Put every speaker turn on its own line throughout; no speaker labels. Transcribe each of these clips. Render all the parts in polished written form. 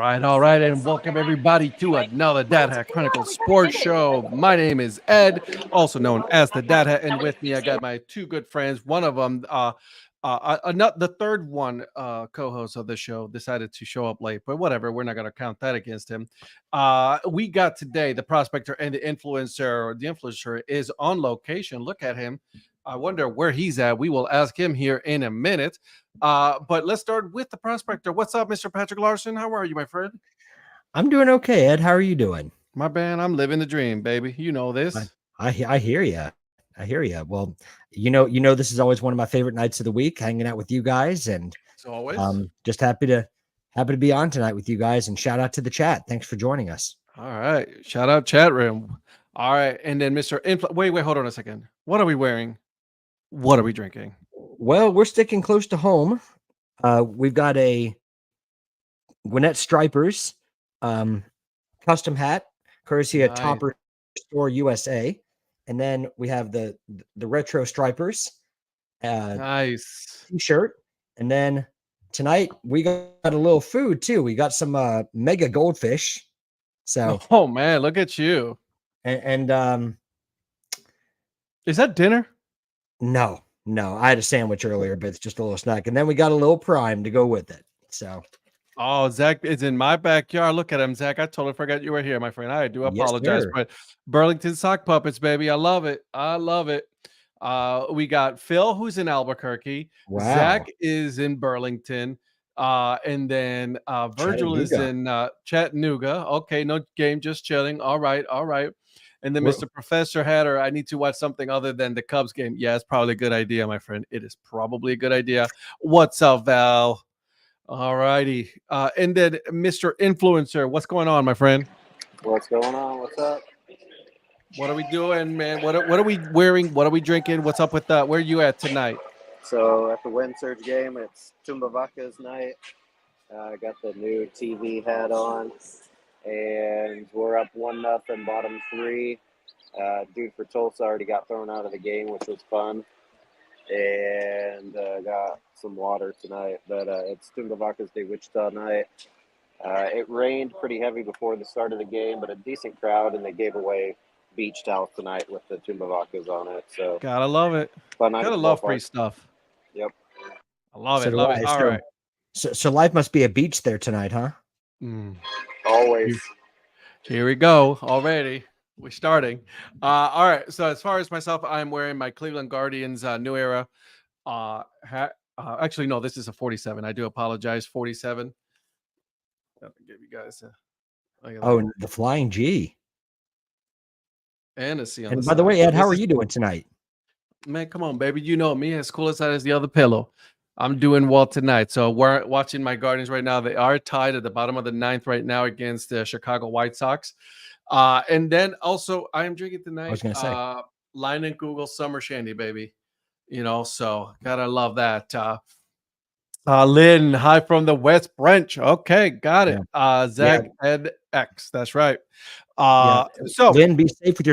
All right, and welcome everybody to another Dad Hat Chronicle Sports Show. My name is Ed, also known as the Dad Hat, and with me I got my two good friends. One of them, not the third one, co-host of the show, decided to show up late, but whatever, we're not going to count that against him. We got today the prospector and the influencer. The influencer is on location. Look at him. I wonder where he's at. We will ask him here in a minute. But let's start with the prospector. What's up, Mr. Patrick Larson? How are you, my friend?
I'm doing okay, Ed. How are you doing?
My man, I'm living the dream, baby. You know this.
I hear you. I hear you. Well, this is always one of my favorite nights of the week, hanging out with you guys, and
As always.
Just happy to be on tonight with you guys. And shout out to the chat. Thanks for joining us.
All right, shout out chat room. All right, and then Mr. Wait, hold on a second. What are we wearing? What are we drinking?
Well, we're sticking close to home. We've got a Gwinnett Stripers custom hat, courtesy of Topper Store USA, and then we have the retro Stripers
nice
t-shirt, and then tonight we got a little food too. We got some mega goldfish. So
oh man, look at you.
And
is that dinner?
No, I had a sandwich earlier, but it's just a little snack. And then we got a little prime to go with it. So,
oh, Zach is in my backyard. Look at him, Zach. I totally forgot you were here, my friend. I do apologize,
yes,
but Burlington sock puppets, baby. I love it. We got Phil, who's in Albuquerque.
Wow.
Zach is in Burlington. And then Virgil is in Chattanooga. Okay, no game, just chilling. All right. And then Mr. Professor Hatter, I need to watch something other than the Cubs game. Yeah, it's probably a good idea, my friend. It is probably a good idea. What's up, Val? All righty. And then Mr. Influencer, what's going on, my friend?
What's going on? What's up?
What are we doing, man? What are we wearing? What are we drinking? What's up with that? Where are you at tonight?
So at the Wind Surge game, it's Tumbavaca's night. I got the new TV hat on. And we're up 1-0, bottom 3. Dude for Tulsa already got thrown out of the game, which was fun. And got some water tonight. But it's Tumbavaca's de Wichita night. It rained pretty heavy before the start of the game, but a decent crowd, and they gave away beach towels tonight with the Tumbavacas on it. So
gotta love it. Gotta love free stuff.
Yep.
I love it. Love it. All right.
So life must be a beach there tonight, huh?
Always.
Here we go already. We're starting. All right. So as far as myself, I'm wearing my Cleveland Guardians New Era hat. Actually, no, this is a 47. I do apologize. 47. Let me give you guys
the Flying G.
And a C on
and
the
by
side.
The way, Ed, how are you doing tonight?
Man, come on, baby. You know me, as cool as that is the other pillow. I'm doing well tonight. So we're watching my Guardians right now. They are tied at the bottom of the 9th right now against the Chicago White Sox. And then also I am drinking tonight.
I was going to say
Line and Google Summer Shandy, baby. So gotta love that. Lynn, hi from the West Branch. Okay, got it. Zach Ed X. That's right. So
Lynn, be safe with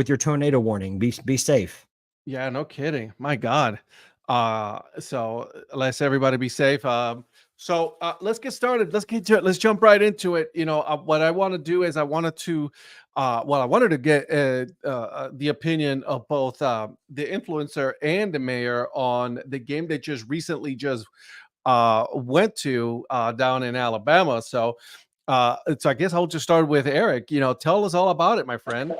your tornado warning. Be safe.
Yeah, no kidding. My God. So let's everybody be safe. So let's get started. Let's get to it. Let's jump right into it. What I want to do is I wanted to get the opinion of both the influencer and the mayor on the game they recently went to down in Alabama. So I guess I'll just start with Eric. Tell us all about it, my friend.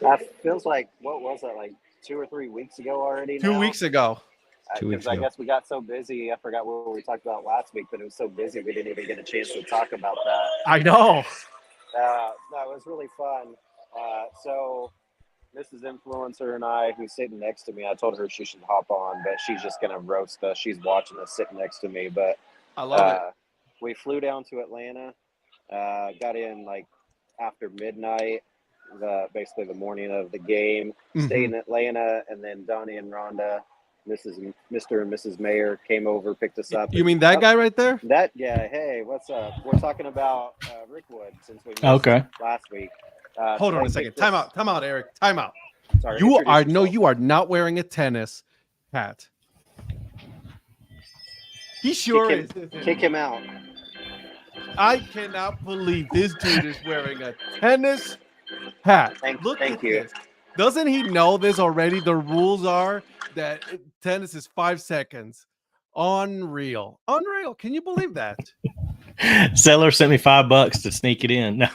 That feels like, what was that, like 2 or 3 weeks ago already?
2 weeks ago.
Because I guess we got so busy. I forgot what we talked about last week, but it was so busy we didn't even get a chance to talk about that.
I know.
No, it was really fun. So Mrs. Influencer and I, who's sitting next to me, I told her she should hop on, but she's just going to roast us. She's watching us sitting next to me. But
I love it.
We flew down to Atlanta, got in like after midnight, basically the morning of the game, stayed in Atlanta, and then Donnie and Rhonda, Mr. and Mrs. Mayor came over, picked us up.
You mean that guy right there?
That guy. Hey, what's up? We're talking about Rickwood since we missed last week.
Hold on a second. Time out, Eric. Time out.
Sorry,
you are not wearing a tennis hat. He sure is.
Kick him out.
I cannot believe this dude is wearing a tennis hat. Look
Thank
at
you.
this. Doesn't he know this already? The rules are that tennis is 5 seconds. Unreal. Unreal. Can you believe that?
Seller sent me $5 to sneak it in. No.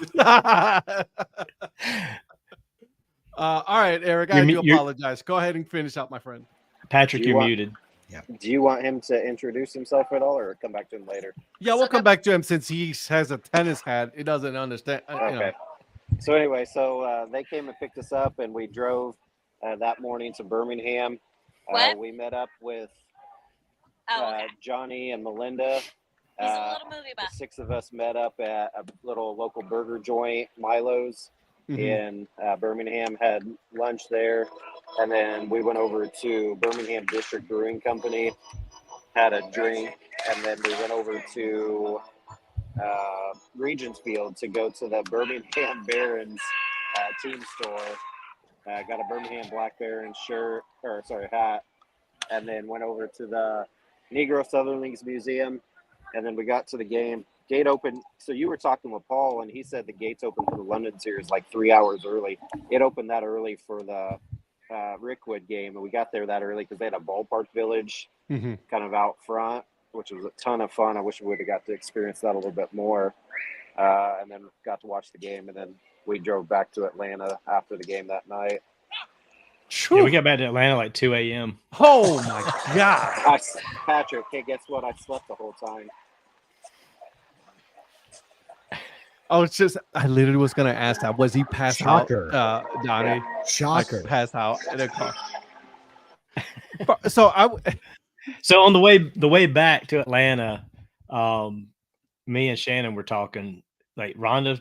All right, Eric, I do apologize. Go ahead and finish up, my friend.
Patrick, you're muted.
Yeah.
Do you want him to introduce himself at all, or come back to him later?
Yeah, we'll come back to him since he has a tennis hat. He doesn't understand.
Okay. So anyway, they came and picked us up, and we drove that morning to Birmingham. We met up with Johnny and Melinda. The 6 of us met up at a little local burger joint, Milo's, in Birmingham, had lunch there. And then we went over to Birmingham District Brewing Company, had a drink, and then we went over to Regents Field to go to the Birmingham Barons team store. Got a Birmingham Black Barons hat, and then went over to the Negro Southern Leagues Museum, and then we got to the game. Gate opened. So you were talking with Paul, and he said the gates opened for the London series like 3 hours early. It opened that early for the Rickwood game, and we got there that early because they had a ballpark village kind of out front, which was a ton of fun. I wish we would have got to experience that a little bit more, and then got to watch the game, and then we drove back to Atlanta after the game that night.
Yeah, we got back to Atlanta like 2 a.m.
Oh my God.
Patrick, hey, guess what? I slept the whole time.
Oh, it's just, I literally was going to ask that. Was he passed
Shocker.
out, Donnie?
Shocker.
Like, passed out in a car.
So on the way back to Atlanta, me and Shannon were talking. Like Rhonda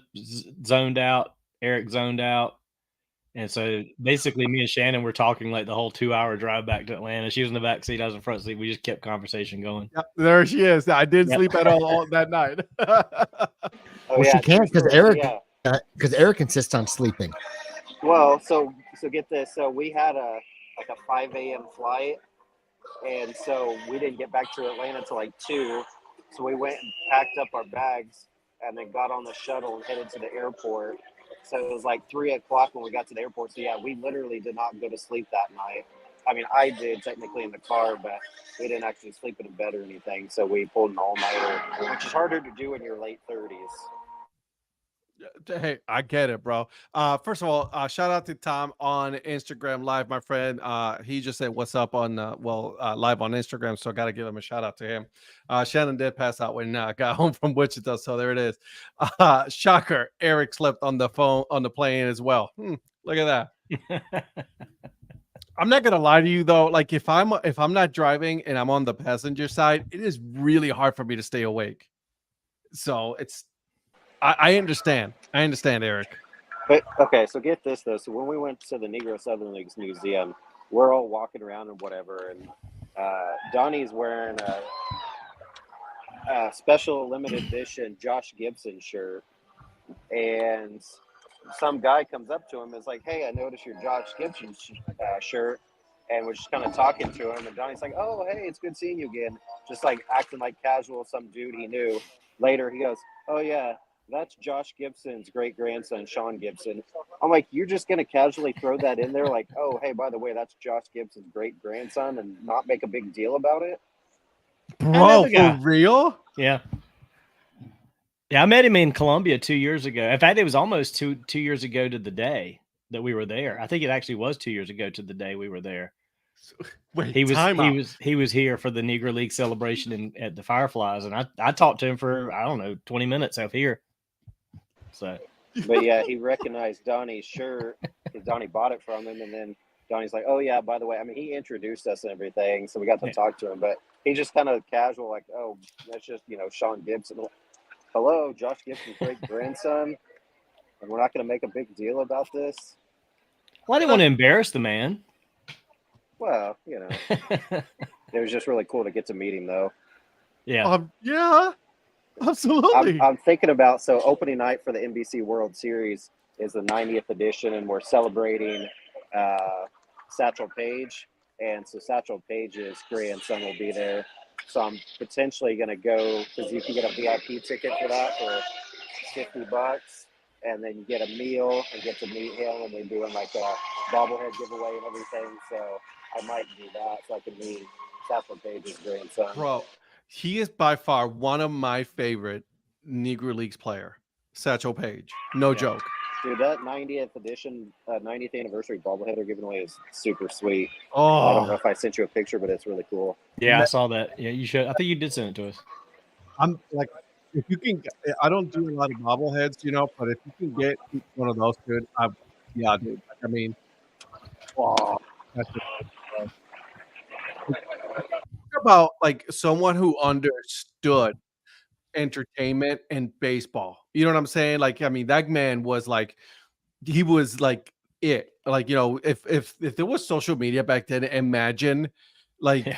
zoned out, Eric zoned out, and so basically me and Shannon were talking like the whole 2-hour drive back to Atlanta. She was in the back seat, I was in the front seat. We just kept conversation going.
Yep, there she is. I didn't sleep at all that night.
She can't because Eric insists on sleeping.
Well, so get this. So we had a 5 a.m. flight, and so we didn't get back to Atlanta until like 2. So we went and packed up our bags and then got on the shuttle and headed to the airport. So it was like 3 o'clock when we got to the airport. So yeah, we literally did not go to sleep that night. I mean, I did technically in the car, but we didn't actually sleep in a bed or anything. So we pulled an all-nighter, which is harder to do in your late 30s.
Hey, I get it, bro. First of all, shout out to Tom on Instagram Live, my friend. He just said what's up on live on Instagram, so I got to give him a shout out to him. Shannon did pass out when I got home from Wichita, so there it is. Shocker, Eric slept on the plane as well. Look at that. I'm not gonna lie to you though. Like if I'm not driving and I'm on the passenger side, it is really hard for me to stay awake. So I understand. I understand, Eric.
But okay, so get this though. So when we went to the Negro Southern Leagues Museum, we're all walking around and whatever, and Donnie's wearing a special limited edition Josh Gibson shirt, and some guy comes up to him and is like, "Hey, I noticed your Josh Gibson shirt," and we're just kind of talking to him, and Donnie's like, "Oh, hey, it's good seeing you again," just like acting like casual, some dude he knew. Later, he goes, "Oh yeah, that's Josh Gibson's great grandson, Sean Gibson." I'm like, you're just gonna casually throw that in there, like, "Oh, hey, by the way, that's Josh Gibson's great grandson," and not make a big deal about it?
Bro, for real?
Yeah. Yeah, I met him in Columbia 2 years ago. In fact, it was almost two years ago to the day that we were there. I think it actually was 2 years ago to the day we were there.
Wait,
he was here for the Negro League celebration at the Fireflies, and I talked to him for 20 minutes out here. So,
but yeah, he recognized Donnie's shirt because Donnie bought it from him, and then Donnie's like, "Oh yeah, by the way," I mean, he introduced us and everything, so we got to talk to him, but he just kind of casual, like, "Oh, that's just Sean Gibson." Hello, Josh Gibson's great grandson, and we're not going to make a big deal about this.
Well, I didn't want to embarrass the man.
Well, it was just really cool to get to meet him, though.
Yeah.
Yeah, absolutely.
I'm thinking about, so opening night for the NBC World Series is the 90th edition, and we're celebrating Satchel Paige. And so Satchel Paige's grandson will be there. So I'm potentially going to go, because you can get a VIP ticket for that for $50, and then you get a meal and get to meet him, and they're doing like a bobblehead giveaway and everything. So I might do that so I can meet Satchel Paige's grandson.
Bro, he is by far one of my favorite Negro Leagues player, Satchel Paige. No joke.
Dude, that 90th edition, 90th anniversary bobblehead they're giving away is super sweet.
Oh,
I don't know if I sent you a picture, but it's really cool.
Yeah, I saw that. Yeah, you should. I think you did send it to us.
I'm like, if you can, I don't do a lot of bobbleheads, but if you can get one of those, dude, yeah, dude. I mean, wow, that's just, about like someone who understood entertainment and baseball. You know what I'm saying? Like, I mean, that man was like, he was like it. Like, if there was social media back then, imagine like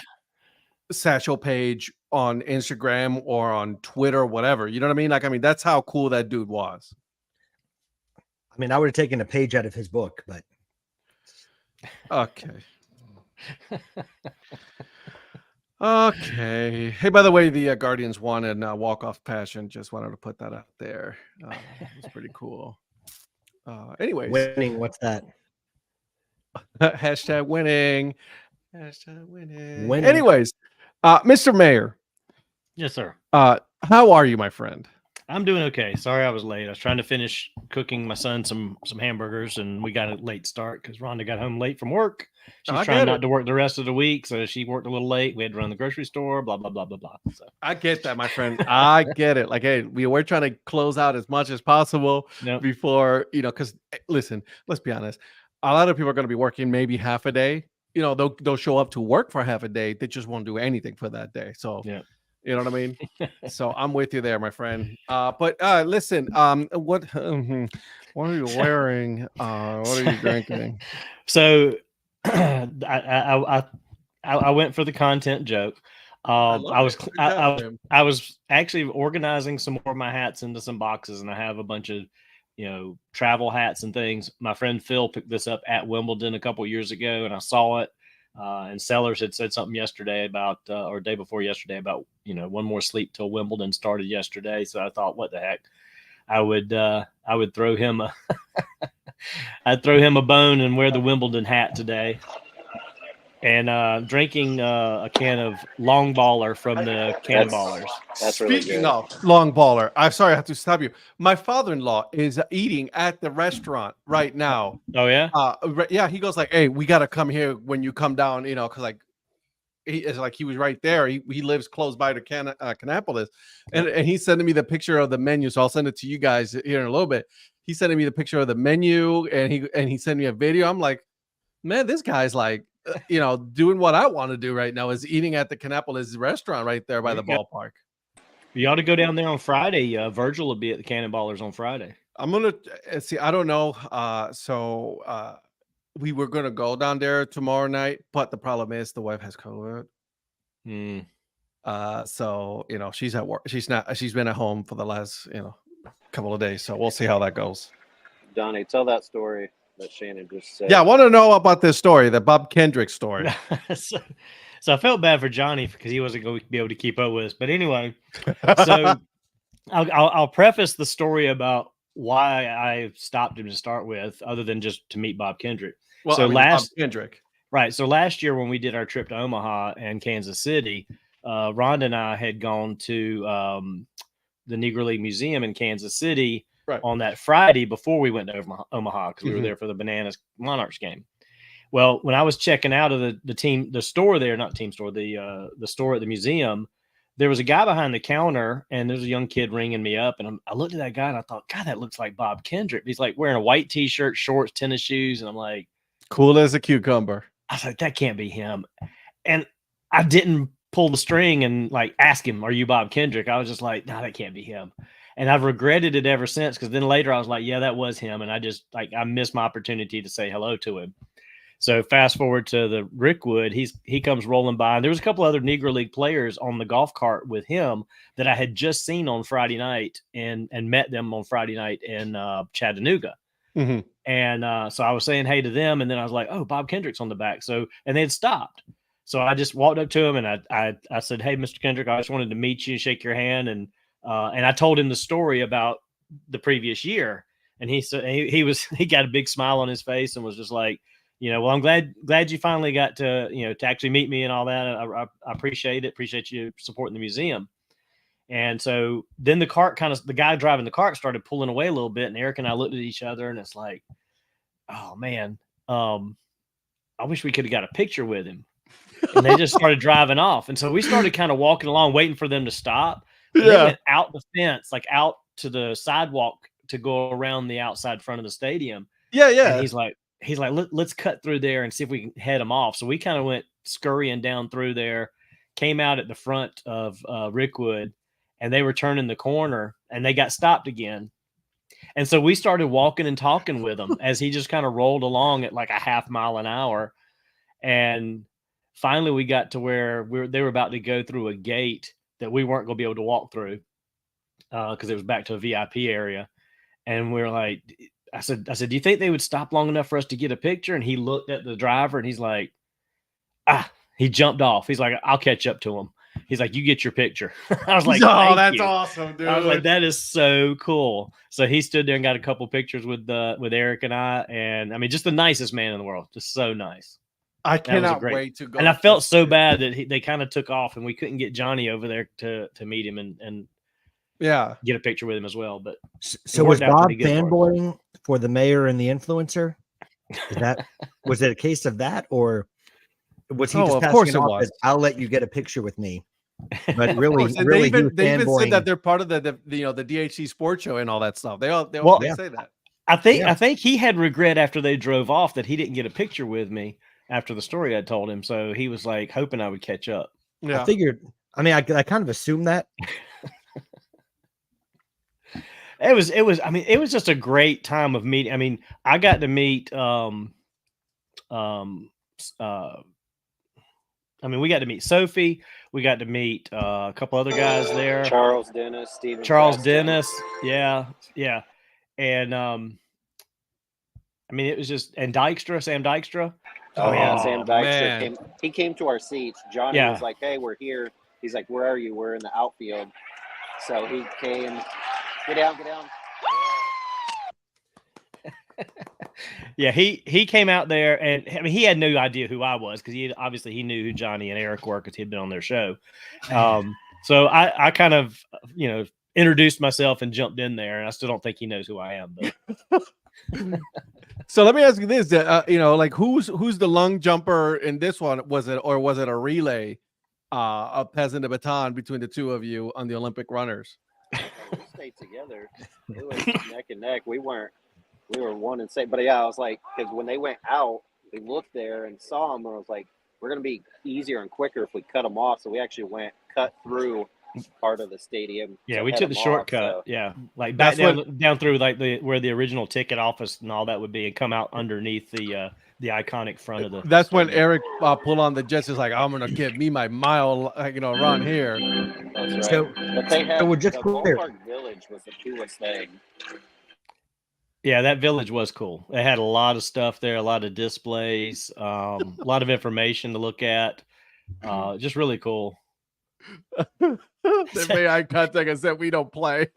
Satchel Paige on Instagram or on Twitter or whatever. You know what I mean? Like, I mean, that's how cool that dude was.
I mean, I would have taken a page out of his book, but
okay. Okay. Hey, by the way, the Guardians won in walk-off passion. Just wanted to put that out there. It was pretty cool. Anyways.
winning, what's that?
Hashtag winning. Hashtag winning.
Winning.
Anyways, Mr. Mayor.
Yes, sir.
How are you, my friend?
I'm doing okay. Sorry I was late. I was trying to finish cooking my son some hamburgers, and we got a late start because Rhonda got home late from work. She's trying not to work the rest of the week, so she worked a little late. We had to run the grocery store, blah, blah, blah, blah, blah. So
I get that, my friend. I get it. Like, hey, we're trying to close out as much as possible before, because listen, let's be honest. A lot of people are going to be working maybe half a day. They'll show up to work for half a day. They just won't do anything for that day. So, you know what I mean? So I'm with you there, my friend. But listen, what are you wearing? What are you drinking?
So I went for the content joke. I was actually organizing some more of my hats into some boxes, and I have a bunch of travel hats and things. My friend Phil picked this up at Wimbledon a couple years ago, and I saw it. And Sellers had said something yesterday about, or day before yesterday about, one more sleep till Wimbledon started yesterday. So I thought, what the heck, I would throw him I'd throw him a bone and wear the Wimbledon hat today. And drinking a can of Long Baller from the Cannonballers.
That's really
Speaking
good.
of Long Baller, I'm sorry I have to stop you. My father-in-law is eating at the restaurant right now.
Oh yeah,
yeah. He goes like, "Hey, we got to come here when you come down," because like he was right there. He lives close by to Kannapolis, and he's sending me the picture of the menu. So I'll send it to you guys here in a little bit. He's sending me the picture of the menu, and he sent me a video. I'm like, man, this guy's like, doing what I want to do right now is eating at the Kannapolis restaurant right there by the ballpark.
You ought to go down there on Friday. Virgil will be at the Cannonballers on Friday.
I'm gonna see. I don't know. So we were gonna go down there tomorrow night, but the problem is the wife has COVID. So she's at work. She's been at home for the last couple of days. So we'll see how that goes.
Donnie, tell that story that Shannon just said.
Yeah, I want to know about this story, the Bob Kendrick story.
So I felt bad for Johnny because he wasn't going to be able to keep up with us. But anyway, so I'll preface the story about why I stopped him to start with, other than just to meet Bob Kendrick.
Well,
so
Bob Kendrick.
Right. So last year when we did our trip to Omaha and Kansas City, Rhonda and I had gone to the Negro League Museum in Kansas City on that Friday before we went to Omaha because we were there for the Bananas Monarchs game. Well, when I was checking out of the store there, not team store, the store at the museum, there was a guy behind the counter, and there's a young kid ringing me up, and I looked at that guy and I thought, God, that looks like Bob Kendrick. He's like wearing a white T-shirt, shorts, tennis shoes, and I'm like,
cool as a cucumber.
I was like, that can't be him. And I didn't pull the string and like ask him, are you Bob Kendrick? I was just like, no, that can't be him. And I've regretted it ever since, because then later I was like, yeah, that was him. And I missed my opportunity to say hello to him. So fast forward to the Rickwood, he comes rolling by, and there was a couple other Negro League players on the golf cart with him that I had just seen on Friday night and met them on Friday night in Chattanooga. And so I was saying hey to them, and then I was like, oh, Bob Kendrick's on the back. So, and they had stopped. So I just walked up to him and I said, "Hey, Mr. Kendrick, I just wanted to meet you, shake your hand." And I told him the story about the previous year. And he said he got a big smile on his face and was just like, well, I'm glad you finally got to, to actually meet me and all that. I appreciate it. Appreciate you supporting the museum. And so then the guy driving the cart started pulling away a little bit, and Eric and I looked at each other, and it's like, oh man, I wish we could have got a picture with him. And they just started driving off. And so we started kind of walking along, waiting for them to stop. And they went out the fence, like out to the sidewalk to go around the outside front of the stadium.
Yeah.
And he's like, let's cut through there and see if we can head them off. So we kind of went scurrying down through there, came out at the front of Rickwood, and they were turning the corner and they got stopped again. And so we started walking and talking with him as he just kind of rolled along at like a half mile an hour. And finally we got to where they were about to go through a gate that we weren't going to be able to walk through because it was back to a VIP area. And we were like, I said, do you think they would stop long enough for us to get a picture? And he looked at the driver and he's like, he jumped off. He's like, I'll catch up to him. He's like, you get your picture. I was like,
oh, that's
you.
awesome, dude.
I was like, that is so cool. So he stood there and got a couple pictures with Eric and I. And I mean, just the nicest man in the world. Just so nice.
I cannot wait to go.
And I felt so bad that they kind of took off and we couldn't get Johnny over there to meet him and get a picture with him as well. But
so was Bob fanboying for the mayor and the influencer? Was it a case of that, or was he just passing it off as, I'll let you get a picture with me? But really,
they even said that they're part of the DHC Sports Show and all that stuff. They say that.
I think he had regret after they drove off that he didn't get a picture with me after the story I told him. So he was like hoping I would catch up.
Yeah. I figured. I mean, I kind of assumed that.
It was just a great time of meeting. I mean, I got to meet we got to meet Sophie. We got to meet a couple other guys there.
Charles Dennis, Steven.
Dennis. Yeah. And it was just, and Sam Dykstra.
Oh yeah, Sam Dykstra came to our seats. Johnny was like, "Hey, we're here." He's like, "Where are you?" We're in the outfield. So he came. Get down.
Yeah, he came out there, and I mean, he had no idea who I was because he knew who Johnny and Eric were because he'd been on their show. So I kind of introduced myself and jumped in there, and I still don't think he knows who I am. But
so let me ask you this: like who's the lung jumper in this one? Was it a relay, a passing the baton between the two of you on the Olympic runners?
We stayed together. It was neck and neck. We were one and same. But yeah, I was like, because when they went out, we looked there and saw them, and I was like, we're gonna be easier and quicker if we cut them off. So we actually cut through part of the stadium.
Yeah, we took the shortcut. So. Yeah, like back down through like where the original ticket office and all that would be, and come out underneath the iconic front of the.
That's when Eric pulled on the jets. Is like, I'm gonna get me my mile, run here.
That's right.
So,
but they had
we're just
the
clear.
Ballpark Village was the coolest thing.
Yeah, that village was cool. They had a lot of stuff there, a lot of displays, a lot of information to look at. Just really cool.
They made eye contact and said, "We don't play."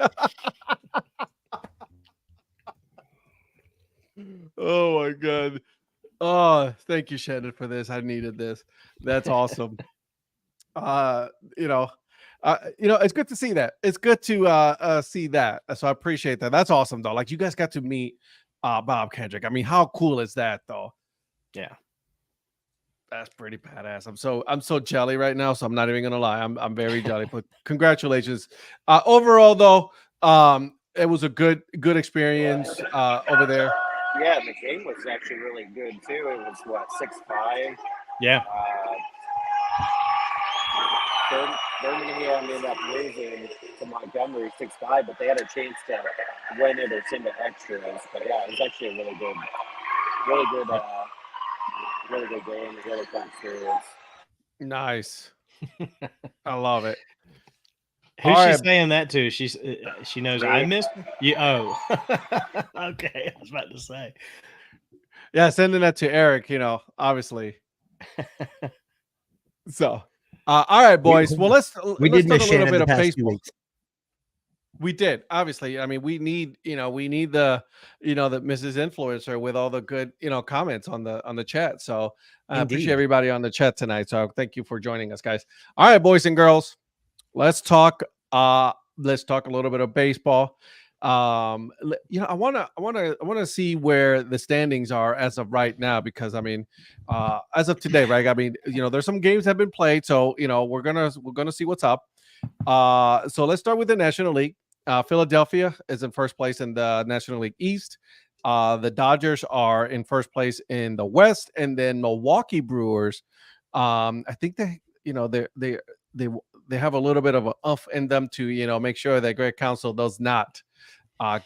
Oh my god! Oh, thank you, Shannon, for this. I needed this. That's awesome. It's good to see that. It's good to see that. So I appreciate that. That's awesome, though. Like, you guys got to meet Bob Kendrick. I mean, how cool is that, though?
Yeah.
That's pretty badass. I'm so jelly right now, so I'm not even gonna lie. I'm very jelly. But congratulations. Overall, though, it was a good experience over there.
Yeah, the game was actually really good too. It was 6-5.
Yeah.
Birmingham ended up losing to Montgomery 6-5, but they had a chance to win it or send to extras. But yeah, it was actually a really good game. Really fun series.
Nice. I love it.
Who's she saying that to? She knows I missed you. Oh, okay. I was about to say.
Yeah, sending that to Eric. Obviously. So, all right, boys. Well, let's
We did
talk
miss
a little
Shannon
bit
the
of
past 2
baseball.
weeks.
We did, obviously. I mean, we need the the Mrs. Influencer with all the good comments on the chat. So I appreciate
Indeed.
everybody on the chat tonight. So thank you for joining us, guys. All right, boys and girls, let's talk. Let's talk a little bit of baseball. I want to see where the standings are as of right now, because I mean, as of today, right? I mean, there's some games have been played, so we're gonna see what's up. So let's start with the National League. Philadelphia is in first place in the National League East. The Dodgers are in first place in the West, and then Milwaukee Brewers. I think they have a little bit of a umph in them to make sure that Greg Counsell does not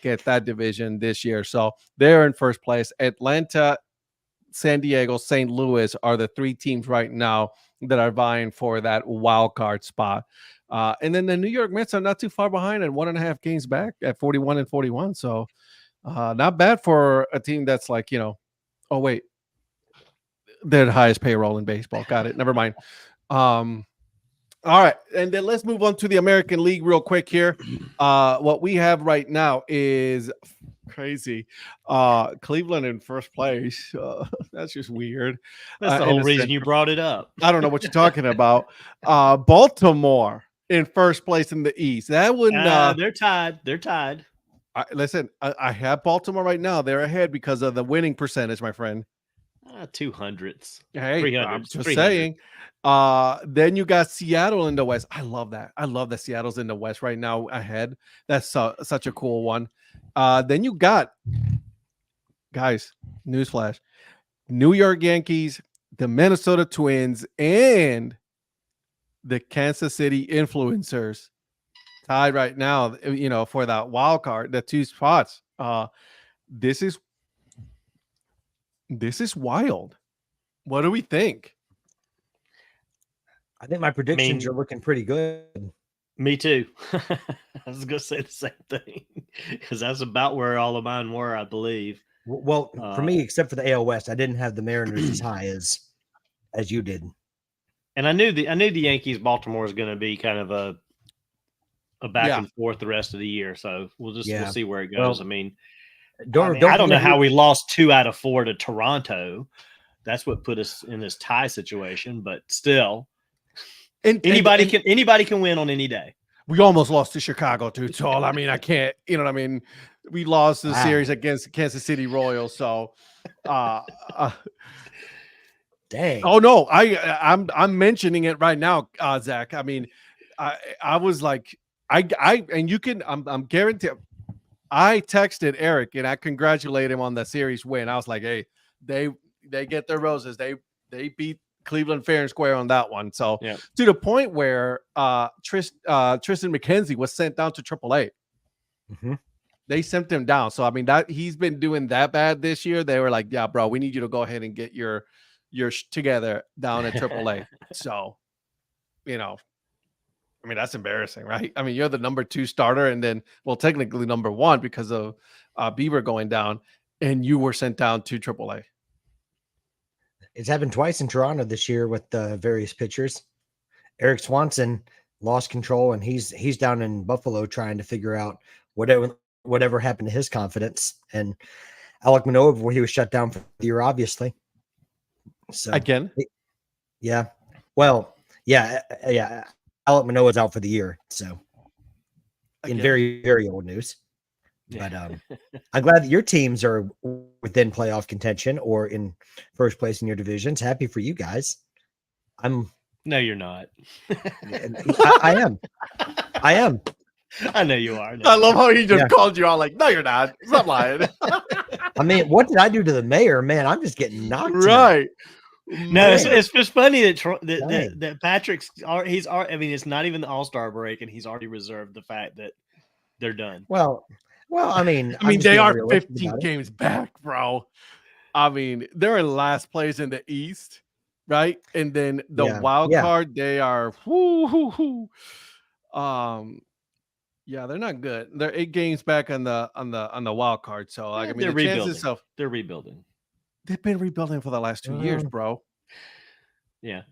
get that division this year. So they're in first place. Atlanta, San Diego, St. Louis are the three teams right now that are vying for that wild card spot. And then the New York Mets are not too far behind and 1.5 games back at 41-41. So not bad for a team that's like, oh, wait, they're the highest payroll in baseball. Got it. Never mind. All right. And then let's move on to the American League real quick here. What we have right now is crazy. Cleveland in first place. That's just weird.
That's the whole reason you brought it up.
I don't know what you're talking about. Baltimore in first place in the East. That wouldn't.
They're tied. They're tied.
Listen, I have Baltimore right now. They're ahead because of the winning percentage, my friend.
200s.
Hey,
300s.
I'm just
300.
saying. Then you got Seattle in the West. I love that. I love that Seattle's in the West right now ahead. That's such a cool one. Then you got, guys, newsflash, New York Yankees, the Minnesota Twins, and the Kansas City Influencers tied right now, for that wild card, the two spots. This is wild. What do we think?
I think my predictions are looking pretty good.
Me too. I was going to say the same thing because that's about where all of mine were, I believe.
Well, for me, except for the AL West, I didn't have the Mariners as high as you did.
And I knew the Yankees Baltimore is going to be kind of a back and forth the rest of the year. So we'll see where it goes.
Well,
I mean, I don't know how we lost 2 out of 4 to Toronto. That's what put us in this tie situation, but still. Anybody can win on any day.
We almost lost to Chicago too, so I mean, I can't. You know what I mean? We lost the series against Kansas City Royals, so.
Dang.
Oh no, I'm mentioning it right now, Zach. I mean, I was like, and you can. I'm guaranteed. I texted Eric and I congratulate him on the series win. I was like, hey, they get their roses. They beat Cleveland fair and square on that one. So to the point where Tristan McKenzie was sent down to AAA.
Mm-hmm.
They sent him down. So I mean, that he's been doing that bad this year. They were like, yeah, bro, we need you to go ahead and get your together down at AAA. So, I mean, that's embarrassing, right? I mean, you're the number 2 starter, and then, well, technically number 1 because of Bieber going down, and you were sent down to AAA.
It's happened twice in Toronto this year with various pitchers. Eric Swanson lost control, and he's down in Buffalo trying to figure out whatever happened to his confidence. And Alek Manoah, before he was shut down for the year, obviously. So
again,
yeah. Well, yeah. Alek Manoah's out for the year. So in very, very old news. But I'm glad that your teams are within playoff contention or in first place in your divisions. Happy for you guys.
No, you're not.
I am.
I know you are.
I love how he just called you out like, no, you're not. Stop lying.
I mean, what did I do to the mayor? Man, I'm just getting knocked.
Right.
No, it's just funny that Patrick's. I mean, it's not even the All-Star break, and he's already reserved the fact that they're done.
Well, I mean,
they are 15 games back, bro. I mean, they're in last place in the East, right? And then the wild card, they are. Yeah, they're not good. They're 8 games back on the wild card. So, like, I mean,
they're rebuilding.
They've been rebuilding for the last 2 years, bro.
Yeah.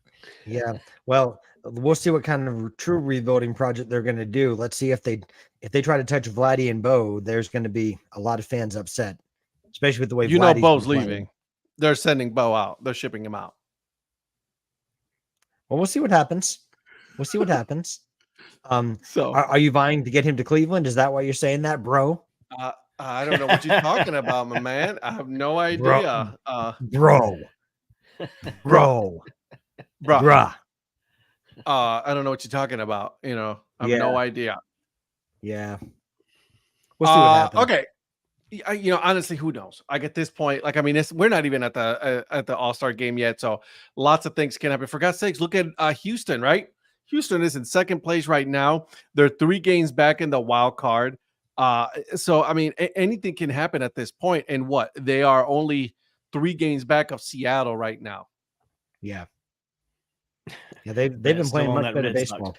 Yeah. Well, we'll see what kind of true rebuilding project they're going to do. Let's see if they try to touch Vladdy and Bo, there's going to be a lot of fans upset, especially with the way
You know,
Vladdy's
Bo's
been playing.
leaving. They're sending Bo out. They're shipping him out.
Well, we'll see what happens. We'll see what happens.
So
Are you vying to get him to Cleveland? Is that why you're saying that, bro?
I don't know what you're talking about, my man. I have no idea.
Bro.
Bro.
Bruh.
I don't know what you're talking about. You know, I have no idea.
Yeah. We'll see what happens.
Okay. You know, honestly, who knows? Like at this point, like I mean, we're not even at the All-Star game yet, so lots of things can happen. For God's sakes, look at Houston, right? Houston is in second place right now. They're 3 games back in the wild card. So I mean, anything can happen at this point. And what? They are only 3 games back of Seattle right now.
Yeah. Yeah, they've been playing much better baseball.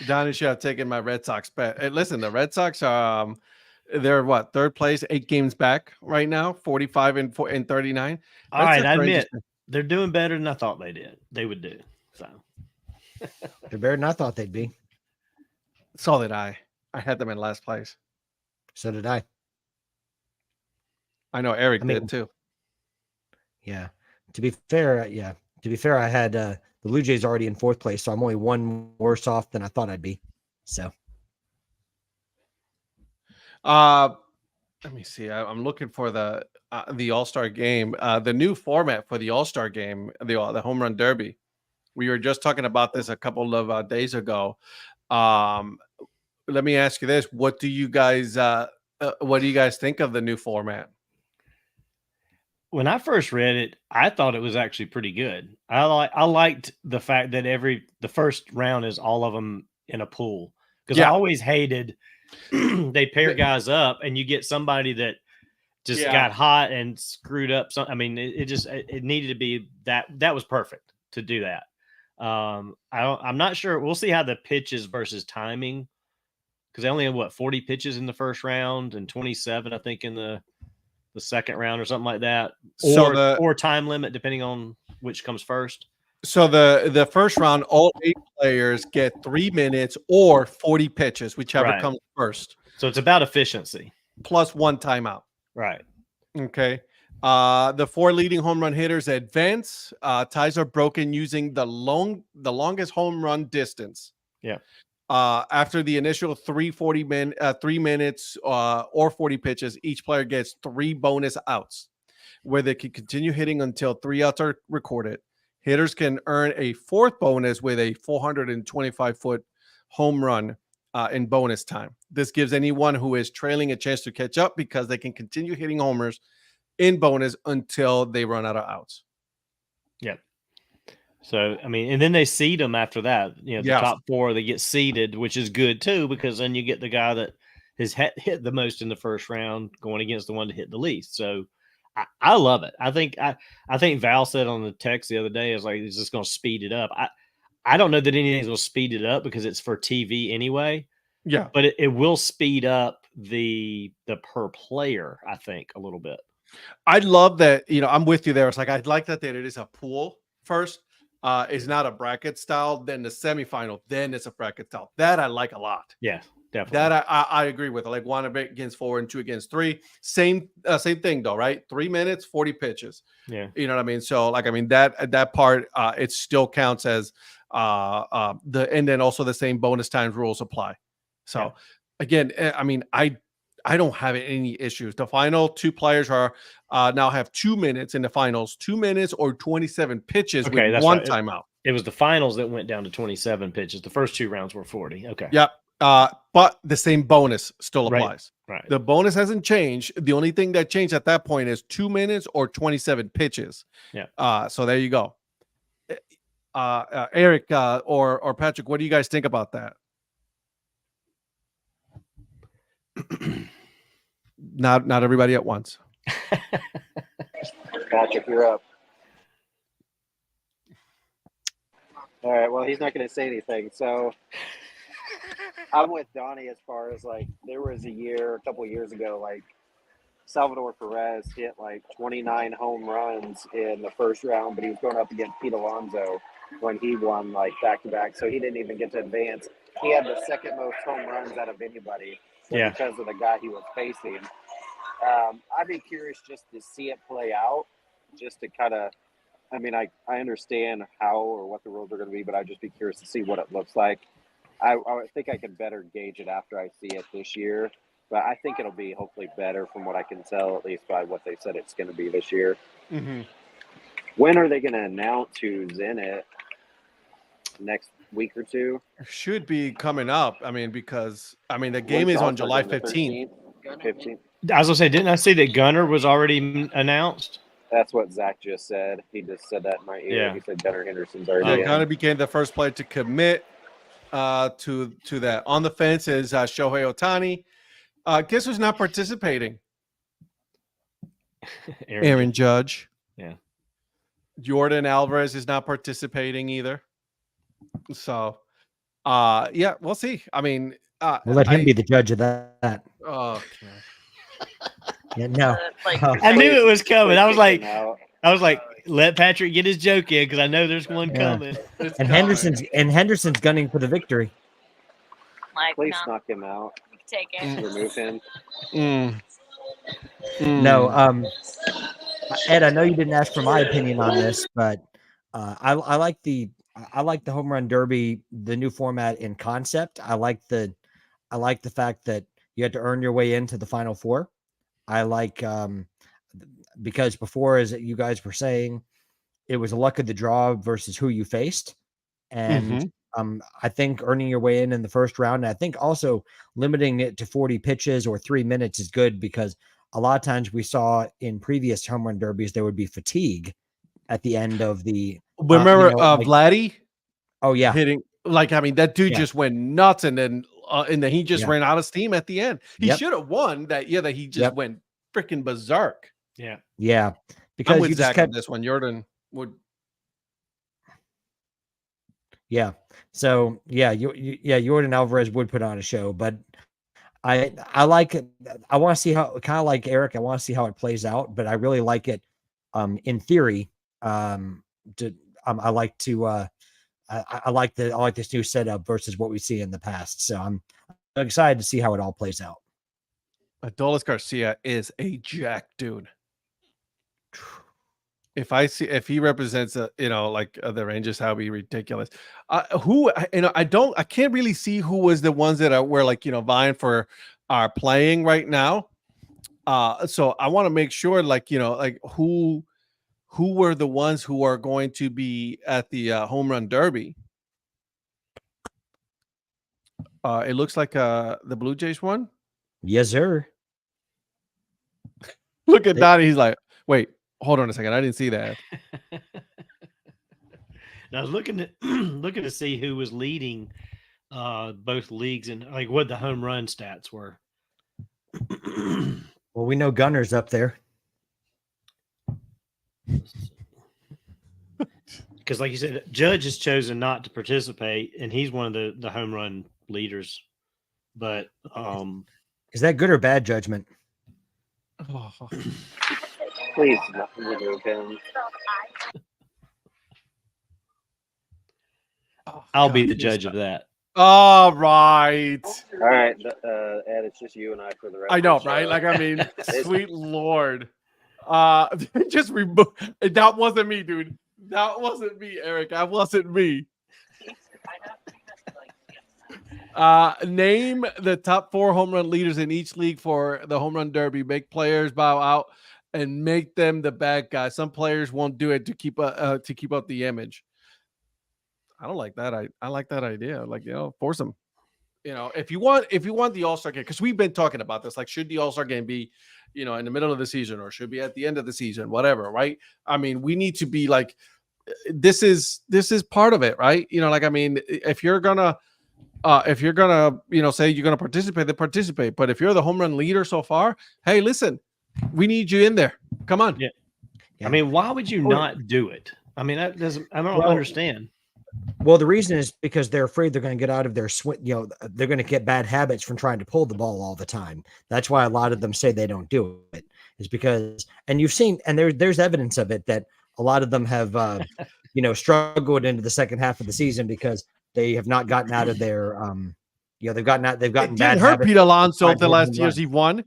Donnie should have taken my Red Sox bet. Hey, listen, the Red Sox are they're what, 3rd place, 8 games back right now, 45 and 39.
All right, I admit they're doing better than I thought they would do. So
they're better than I thought they'd be.
So did I. I had them in last place.
So did I.
I know Eric did too.
Yeah. To be fair, I had the Blue Jays already in 4th place, so I'm only 1 worse off than I thought I'd be. So
let me see. I'm looking for the All-Star game. The new format for the All-Star game, the Home Run Derby. We were just talking about this a couple of days ago. Let me ask you this: what do you guys think of the new format?
When I first read it, I thought it was actually pretty good. I liked the fact that the first round is all of them in a pool, because I always hated they pair guys up and you get somebody that just got hot and screwed up. I mean, it needed to be that was perfect to do that. I'm not sure. We'll see how the pitches versus timing, because they only had 40 pitches in the first round and 27, I think, in the second round or something like that, or time limit depending on which comes first.
So the first round, all 8 players get 3 minutes or 40 pitches, whichever comes first.
So it's about efficiency
plus 1 timeout.
Right.
Okay. The 4 leading home run hitters advance. Ties are broken using the longest home run distance.
Yeah.
After the initial 3 minutes or 40 pitches, each player gets 3 bonus outs, where they can continue hitting until 3 outs are recorded. Hitters can earn a 4th bonus with a 425-foot home run in bonus time. This gives anyone who is trailing a chance to catch up, because they can continue hitting homers in bonus until they run out of outs.
Yep. So, I mean, and then they seed them after that. You know, the top 4, they get seeded, which is good too, because then you get the guy that has hit the most in the first round going against the one that hit the least. So I love it. I think Val said on the text the other day, is like, is this going to speed it up? I don't know that anything's going to speed it up, because it's for TV anyway.
Yeah.
But it will speed up the per player, I think, a little bit.
I love that. You know, I'm with you there. It's like, I'd like that it is a pool first. It's not a bracket style, then the semifinal, then it's a bracket style. That I like a lot.
Yeah, definitely.
That I agree with. I like 1 against 4 and 2 against 3. Same thing though, right? 3 minutes, 40 pitches.
Yeah.
You know what I mean? So like, I mean, that part, it still counts as and then also the same bonus times rules apply. So again, I mean, I don't have any issues. The final 2 players are now have 2 minutes in the finals, 2 minutes or 27 pitches with 1 timeout.
It was the finals that went down to 27 pitches. The first 2 rounds were 40. Okay.
Yep. But the same bonus still applies.
Right.
The bonus hasn't changed. The only thing that changed at that point is 2 minutes or 27 pitches.
Yeah.
So there you go. Eric or Patrick, what do you guys think about that? Not everybody at once.
Patrick, you're up. All right. Well, he's not going to say anything. So I'm with Donnie as far as like, there was a couple of years ago, like Salvador Perez hit like 29 home runs in the first round, but he was going up against Pete Alonso when he won like back-to-back, so he didn't even get to advance. He had the second most home runs out of anybody because of the guy he was facing. I'd be curious just to see it play out, just to kind of, I mean, I understand how or what the rules are going to be, but I'd just be curious to see what it looks like. I think I can better gauge it after I see it this year, but I think it'll be hopefully better from what I can tell, at least by what they said it's going to be this year.
Mm-hmm.
When are they going to announce who's in it? Next week or two?
Should be coming up. I mean, because the game is on July 15th.
15th.
I was gonna say, didn't I see that Gunner was already announced?
That's what Zach just said. He just said that in my ear.
Yeah.
He said Gunnar Henderson's already in.
Gunner became the first player to commit to that. On the fence is Shohei Ohtani. Guess who's not participating? Aaron Judge.
Yeah.
Jordan Alvarez is not participating either. So, yeah, we'll see. I mean,
we'll let him be the judge of that.
Oh,
Yeah, no.
I knew it was coming. I was like, let Patrick get his joke in because I know there's one coming.
And Henderson's gunning for the victory.
Please knock him out.
Take it.
Remove him.
No, Ed, I know you didn't ask for my opinion on this, but I like the home run derby, the new format in concept. I like the fact that you had to earn your way into the Final Four. I like because before, as you guys were saying, it was a luck of the draw versus who you faced, and I think earning your way in the first round. And I think also limiting it to 40 pitches or 3 minutes is good because a lot of times we saw in previous home run derbies there would be fatigue at the end of the.
Remember Vladdy?
Oh yeah,
hitting that dude just went nuts, and then he just ran out of steam at the end. He should have won that year. That he just went freaking berserk.
Yeah, because
I'm with
you
Zach
just kept
on this one. Jordan would.
Yeah. So Jordan Alvarez would put on a show, but I like it. I want to see how, kind of like Eric, I want to see how it plays out, but I really like it. In theory, I like this new setup versus what we see in the past. So I'm excited to see how it all plays out.
Adolis Garcia is a jack dude. If he represents the Rangers, that would be ridiculous. I can't really see who was the ones that were vying for are playing right now. So I want to make sure who were the ones who are going to be at the home run derby. It looks like the Blue Jays won.
Yes, sir.
Look at Donnie. He's like, wait. Hold on a second. I didn't see that.
I was looking to see who was leading both leagues and what the home run stats were.
Well, we know Gunner's up there.
Because, like you said, Judge has chosen not to participate, and he's one of the home run leaders. But
is that good or bad judgment?
Oh.
Please remove him.
I'll be the judge of that.
All right.
All right, Ed, it's just you and I for the rest.
I know,
of the
right?
show.
Sweet Lord. Just remove. That wasn't me, dude. That wasn't me, Eric. That wasn't me. Name the top 4 home run leaders in each league for the home run derby. Make players bow out and make them the bad guys. Some players won't do it to keep up the image. I don't like that. I like that idea. Force them. If you want the All-Star game, because we've been talking about this, should the All-Star game be, in the middle of the season or should be at the end of the season, whatever, right? I mean, we need to be this is part of it, right? If you're gonna say you're gonna participate, then participate. But if you're the home run leader so far, hey, listen, we need you in there. Come on.
Yeah. I mean, why would you not do it? I mean, I don't understand.
Well, the reason is because they're afraid they're going to get out of their swing. They're going to get bad habits from trying to pull the ball all the time. That's why a lot of them say they don't do it. is because, and you've seen, and there's evidence of it, that a lot of them have, struggled into the second half of the season because they have not gotten out of their, they've gotten
It
bad
didn't hurt
habits.
Pete Alonso the
Home
last years
run.
he won.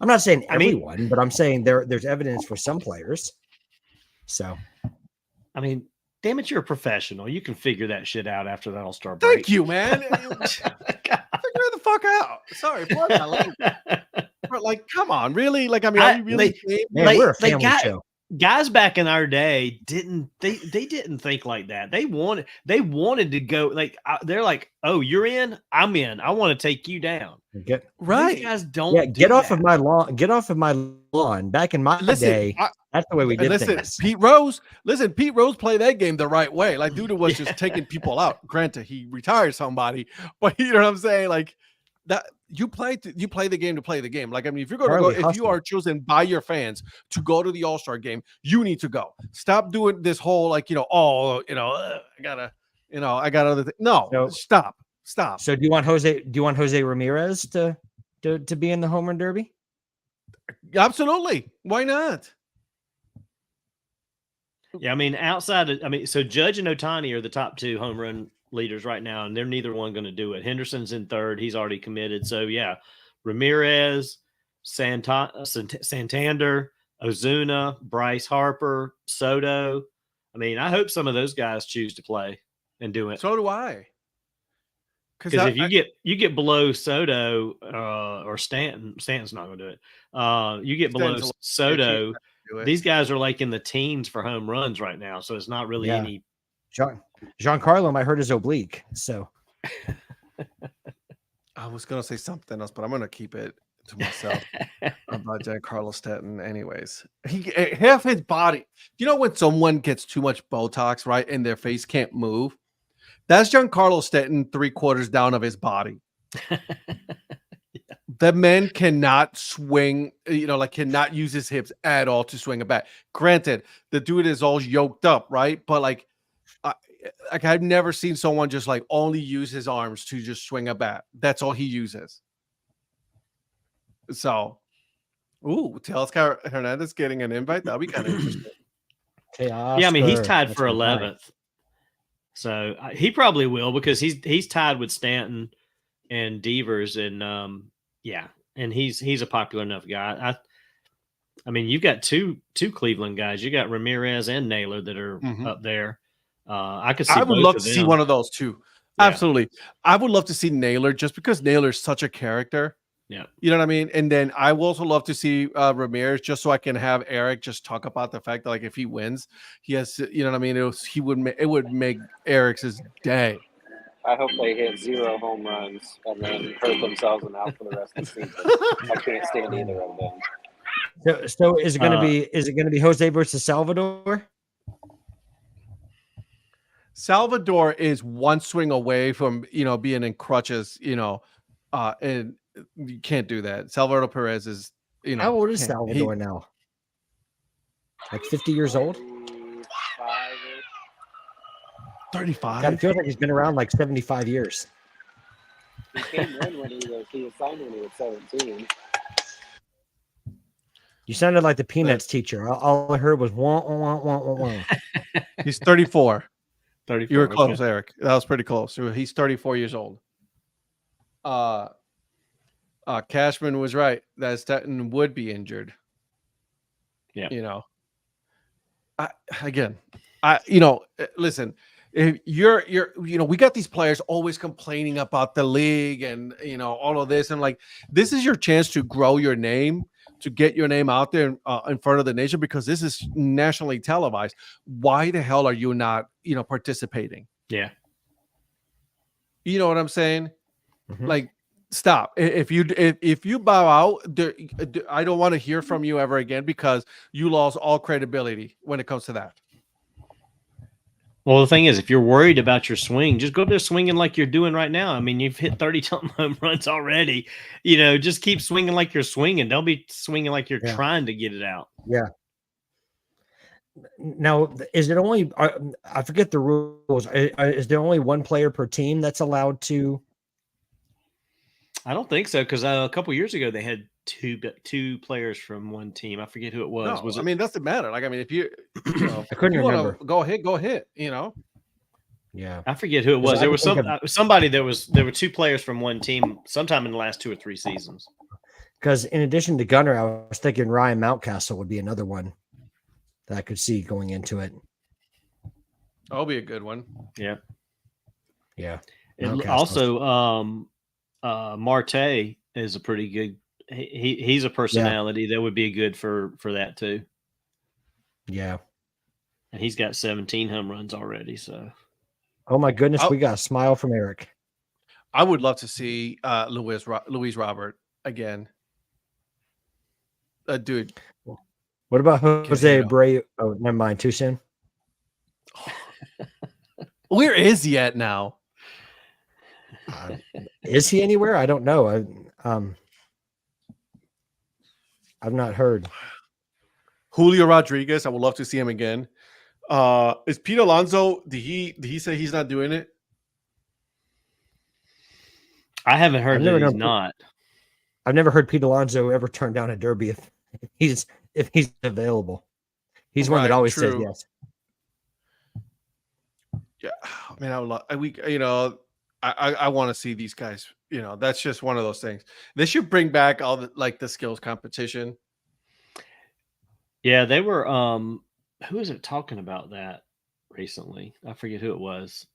I'm not saying
I mean-
everyone, but I'm saying there's evidence for some players. So,
I mean, damn it, you're a professional. You can figure that shit out after the All-Star break.
Thank you, man. Figure it the fuck out. Sorry, pardon my language. But, like, come on, really? Like, I mean, are you really?
man, we're a family show.
Guys back in our day didn't think like that. They wanted to go, like, they're like, oh, you're in, I'm in. I want to take you down.
Right.
These guys don't.
Get off of my lawn. Get off of my lawn. Back in my day, that's the way we did things.
Pete Rose played that game the right way. Like, dude was just taking people out. Granted, he retired somebody, but you know what I'm saying? Like, that you play the game to play the game. Like, I mean, if you're going to go, if you are chosen by your fans to go to the All-Star game, you need to go. Stop doing this whole, like, I got other things. No, stop.
So do you want Jose Ramirez to be in the home run derby?
Absolutely. Why not?
Yeah, I mean, so Judge and Ohtani are the top two home run leaders right now, and they're neither one going to do it. Henderson's in third; he's already committed. So yeah, Ramirez, Santander, Ozuna, Bryce Harper, Soto. I mean, I hope some of those guys choose to play and do it.
So do I.
Because if you get below Soto or Stanton's not going to do it. You get below Soto. These guys are like in the teens for home runs right now, so it's not really any.
Giancarlo might hurt his oblique. So
I was gonna say something else, but I'm gonna keep it to myself about Giancarlo Stanton. Anyways, half his body. You know when someone gets too much Botox, right, and their face can't move? That's Giancarlo Stanton 3/4 down of his body. The man cannot swing, cannot use his hips at all to swing a bat. Granted, the dude is all yoked up, right? But like I've never seen someone just like only use his arms to just swing a bat. That's all he uses. So, Teoscar Hernandez getting an invite. That'll be kind of interesting.
Yeah, I mean, he's tied for 11th. So he probably will, because he's tied with Stanton and Devers, and and he's a popular enough guy. I mean, you've got two Cleveland guys. You got Ramirez and Naylor that are up there. I would
love to see one of those too. Yeah. Absolutely, I would love to see Naylor, just because Naylor's such a character.
Yeah,
you know what I mean. And then I would also love to see Ramirez, just so I can have Eric just talk about the fact that, like, if he wins, he has, you know what I mean. It would make Eric's day.
I hope they hit 0 home runs and then hurt themselves and out for the rest of the season. I can't stand either of them.
So is it going to be Jose versus Salvador?
Salvador is one swing away from being in crutches, and you can't do that. Salvador Perez is,
how old is Salvador now? Like 50 years old?
35.
God, it feels like he's been around like 75 years.
He came in when he was signed when he was 17.
You sounded like the Peanuts teacher. All I heard was wah, wah, wah, wah, wah.
He's 34.
34.
You were close, Eric. That was pretty close. He's 34 years old. Cashman was right that Stanton would be injured.
Yeah.
Listen, if you're we got these players always complaining about the league and all of this, and like, this is your chance to grow your name, to get your name out there in front of the nation, because this is nationally televised. Why the hell are you not participating?
Yeah,
you know what I'm saying?
Mm-hmm.
Like, stop. If you bow out, I don't want to hear from you ever again, because you lost all credibility when it comes to that.
Well, the thing is, if you're worried about your swing, just go there swinging like you're doing right now. I mean, you've hit 30-something home runs already. Just keep swinging like you're swinging. Don't be swinging like you're trying to get it out.
Yeah. Now, is it only? I forget the rules. Is there only one player per team that's allowed to?
I don't think so because a couple years ago they had two players from one team. I forget who it was.
No,
Was
I
it?
mean, doesn't matter. Like, I mean, if you know,
I couldn't
if you wanna
remember.
go ahead, you know.
Yeah.
I forget who it was.
I
There
can
was
think of-
somebody there were two players from one team sometime in the last 2 or 3 seasons.
Because in addition to Gunner, I was thinking Ryan Mountcastle would be another one that I could see going into it.
That'll be a good one.
Yeah.
Yeah.
Also, Marte is a pretty good. He's a personality that would be good for that too.
Yeah.
And he's got 17 home runs already. So.
Oh my goodness, we got a smile from Eric.
I would love to see Luis Robert again. Dude.
What about Jose Abreu? Oh, never mind. Too soon.
Where is he at now?
Is he anywhere? I don't know. I've not heard.
Julio Rodriguez. I would love to see him again. Is Pete Alonso? Did he say he's not doing it?
I haven't heard that he's not.
I've never heard Pete Alonso ever turn down a derby if he's available. He's one that always says yes.
Yeah, I mean, I would love. I want to see these guys. You know, that's just one of those things. They should bring back all the skills competition.
Yeah, they were. Who was it talking about that recently? I forget who it was.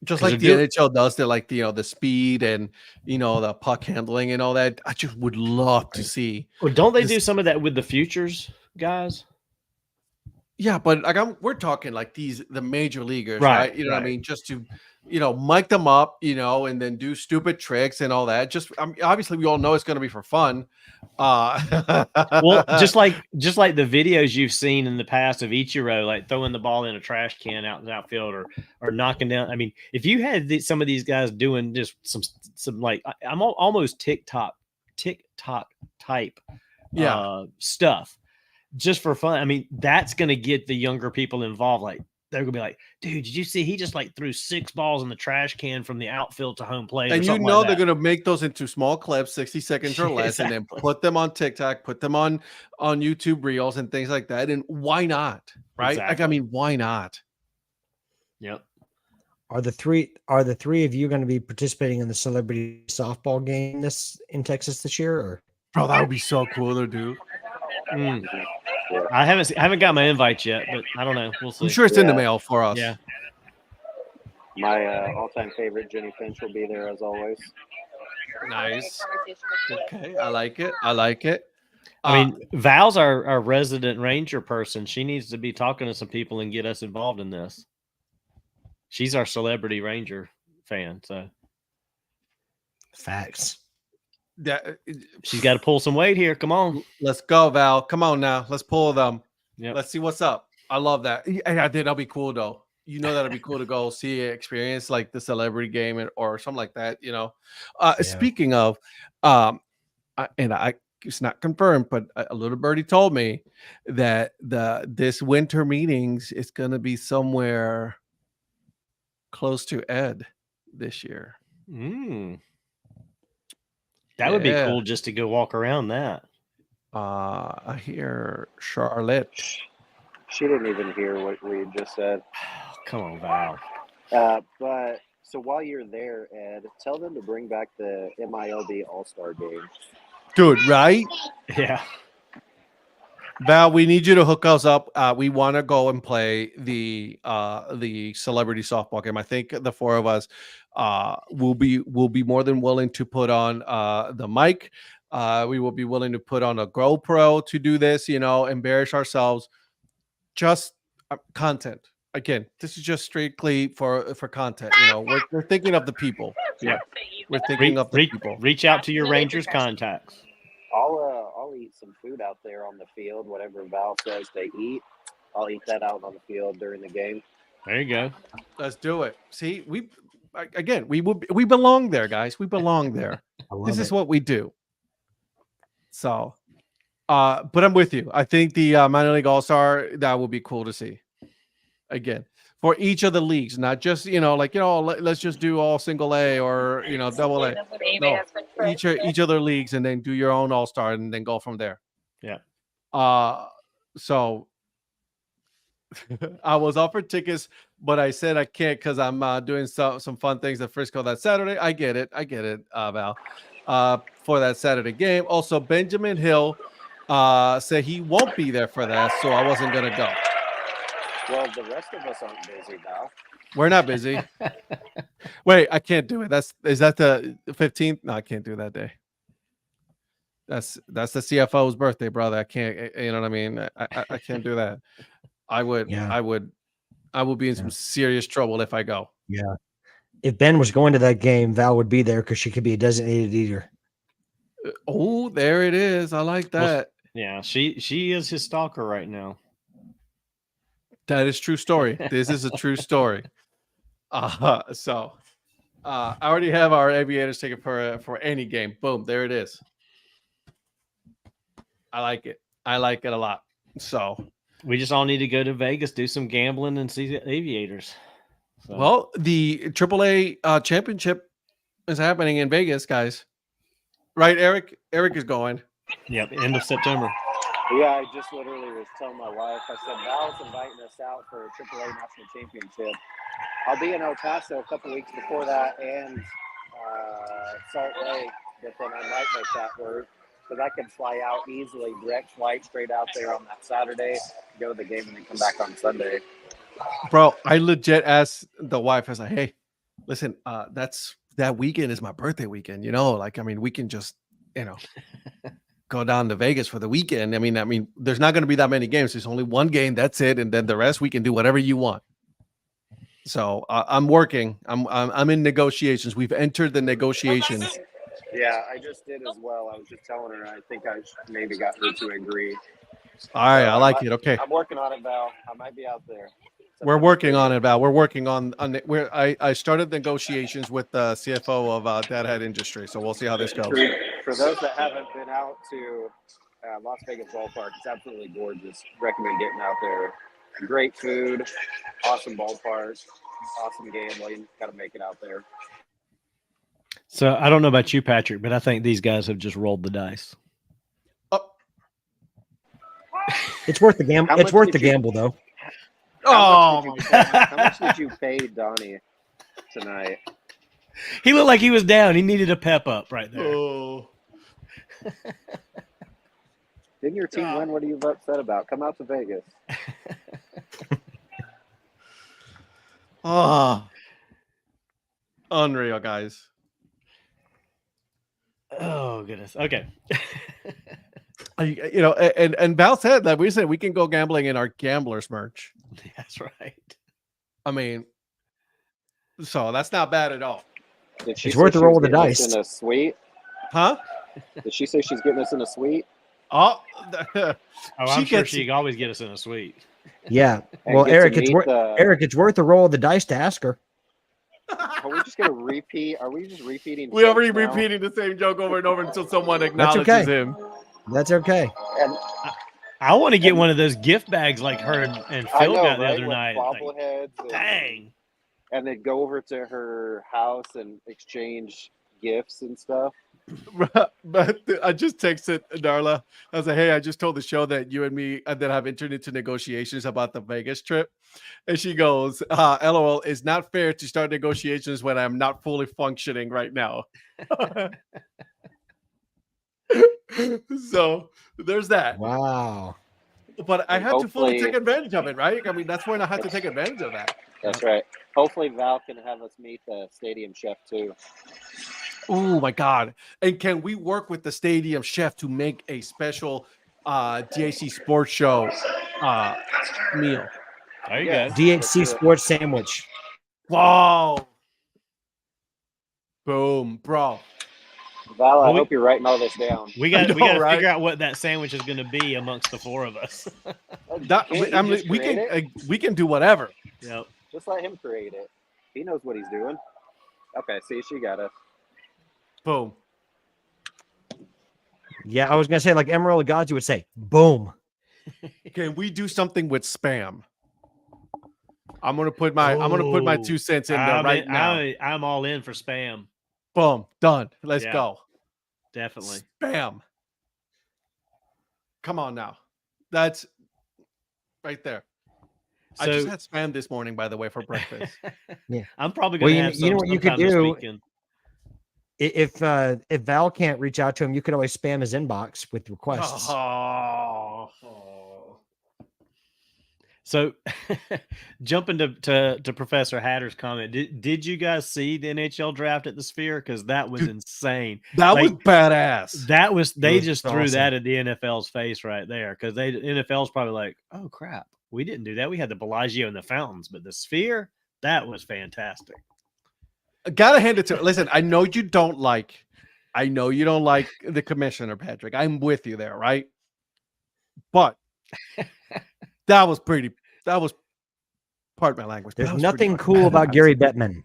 Just like the NHL does, they're like the speed and the puck handling and all that. I just would love to see.
Well, don't they do some of that with the futures guys?
Yeah, but we're talking like the major leaguers, right? You know what I mean? Just to mic them up, and then do stupid tricks and all that. Just obviously we all know it's going to be for fun.
Well, just like the videos you've seen in the past of Ichiro, like throwing the ball in a trash can out in the outfield or knocking down. I mean, if you had some of these guys doing just some like I'm almost TikTok type stuff just for fun. I mean, that's going to get the younger people involved. Like they're going to be like, dude, did you see he just like threw 6 balls in the trash can from the outfield to home plate?
And they're going to make those into small clips, 60 seconds or less, and then put them on TikTok, put them on YouTube Reels and things like that. And why not? Right?
Exactly.
Like, I mean, why not?
Yep.
Are the three of you going to be participating in the celebrity softball game in Texas this year? Or
bro, that would be so cool to do.
I haven't got my invite yet, but I don't know. We'll see.
I'm sure it's in the mail for us.
Yeah.
My all-time favorite, Jenny Finch, will be there as always.
Nice. Okay, I like it. I
mean, Val's our resident Ranger person. She needs to be talking to some people and get us involved in this. She's our celebrity Ranger fan, so
facts.
She's got to pull some weight here. Come on.
Let's go, Val. Come on now. Let's pull them.
Yep.
Let's see what's up. I love that. That'll be cool though. That'd be cool to go see experience like the celebrity game or something like that. Speaking of, it's not confirmed, but a little birdie told me that this winter meetings is going to be somewhere close to Ed this year.
That would be cool just to go walk around that.
I hear Charlotte.
She didn't even hear what we just said.
Come on, Val.
But so while you're there, Ed, tell them to bring back the MILB All-Star game.
Dude, right?
Yeah.
Val, we need you to hook us up. We want to go and play the celebrity softball game. I think the 4 of us will be more than willing to put on the mic. We will be willing to put on a GoPro to do this, embarrass ourselves. Just content. Again, this is just strictly for content. We're thinking of the people.
Yeah.
We're thinking of the people.
Reach out to your Rangers contacts.
I'll eat some food out there on the field. Whatever Val says they eat, I'll eat that out on the field during the game.
There you go.
Let's do it. See, we belong there, guys. We belong there. This is what we do. So, but I'm with you. I think the minor league all-star, that would be cool to see. Again, for each of the leagues, not just let's just do all single A or double A. No, each of their leagues, and then do your own all-star, and then go from there.
Yeah.
So I was offered tickets, but I said I can't because I'm doing some fun things at Frisco that Saturday. I get it, Val. For that Saturday game. Also, Benjamin Hill said he won't be there for that, so I wasn't gonna go.
Well, the rest of us aren't busy now.
We're not busy. Wait, I can't do it. Is that the 15th? No, I can't do that day. That's the CFO's birthday, brother. I can't. You know what I mean? I can't do that. I would be in some serious trouble if I go.
Yeah. If Ben was going to that game, Val would be there because she could be a designated eater.
Oh, there it is. I like that.
Yeah, she is his stalker right now.
That is true story. This is a true story. So I already have our Aviators ticket for any game. Boom, there it is. I like it. I like it a lot. So
we just all need to go to Vegas, do some gambling, and see the Aviators. So.
Well, the AAA championship is happening in Vegas, guys. Right, Eric? Eric is going.
Yep, end of September.
Yeah, I just literally was telling my wife, I said, Val's inviting us out for a AAA National Championship. I'll be in El Paso a couple weeks before that and Salt Lake, but then I might make that work because I can fly out easily, direct flight straight out there on that Saturday, go to the game, and then come back on Sunday.
Bro, I legit asked the wife, I was like, hey, listen, that weekend is my birthday weekend, we can just, go down to Vegas for the weekend. I mean, there's not going to be that many games. There's only one game. That's it. And then the rest, we can do whatever you want. So I'm working. I'm in negotiations. We've entered the negotiations.
Yeah, I just did as well. I was just telling her. I think I maybe got her to agree.
All right, I like it. Okay,
I'm working on it, Val. I might be out there.
We're working on it, Val. We're working on where I started negotiations with the CFO of Dad Hat Industry. So we'll see how this goes.
For those that haven't been out to Las Vegas Ballpark, it's absolutely gorgeous. Recommend getting out there. Great food, awesome ballpark, awesome gambling. Got to make it out there.
So I don't know about you, Patrick, but I think these guys have just rolled the dice.
Oh.
It's worth the gamble. It's worth the gamble, though.
How much did you pay Donnie tonight?
He looked like he was down. He needed a pep up right there.
Oh.
Didn't your team win? What are you upset about? Come out to Vegas.
Unreal, guys.
Oh, goodness. Okay.
And Val said that we said we can go gambling in our gamblers merch.
That's right.
I mean, so that's not bad at all.
It's worth the roll of the dice.
In a suite?
Huh?
Did she say she's getting us in a suite?
Oh,
I'm sure she can always get us in a suite.
Yeah. Well, Eric, it's worth the roll of the dice to ask her.
Are we just going to repeat? Are we just repeating?
We're already repeating the same joke over and over until someone acknowledges him.
That's okay.
And
I want to get one of those gift bags like her and Phil got the other night.
Bobbleheads.
Dang.
And they'd go over to her house and exchange gifts and stuff.
But I just texted Darla. I was like, hey, I just told the show that you and me that have entered into negotiations about the Vegas trip. And she goes, LOL, it's not fair to start negotiations when I'm not fully functioning right now. So there's that.
Wow.
But I had to fully take advantage of it, right? I mean, that's when I had to take advantage of that.
That's right. Hopefully Val can have us meet the stadium chef too.
Oh my God. And can we work with the stadium chef to make a special DHC Sports Show meal?
There you go.
DHC Sports Sandwich.
Wow. Boom, bro.
Val, I hope you're writing all this down.
We got to figure out what that sandwich is going to be amongst the four of us.
We can do whatever.
Yep.
Just let him create it. He knows what he's doing. Okay, see, she got us.
Boom.
Yeah, I was gonna say like Emerald Lagasse would say, boom.
Can we do something with spam? I'm gonna put my 2 cents in there now.
I'm all in for spam.
Boom, done. Let's
Yeah.
go.
Definitely.
Spam. Come on now. That's right there. I just
So
had spam this morning, by the way, for breakfast.
Yeah.
I'm probably
Well,
going to have
you know what you could
sometime this
do?
weekend.
If Val can't reach out to him, you could always spam his inbox with requests.
Oh.
So jumping to Professor Hatter's comment, did you guys see the NHL draft at the Sphere? Because that was insane.
That was badass.
They just threw
awesome.
that at the NFL's face right there. Because NFL's probably like, oh crap, we didn't do that. We had the Bellagio and the fountains, but the Sphere, that was fantastic.
Gotta hand it to. Listen, I know you don't like the commissioner, Patrick. I'm with you there, right? But that was pardon my language.
There's nothing cool about Gary Bettman.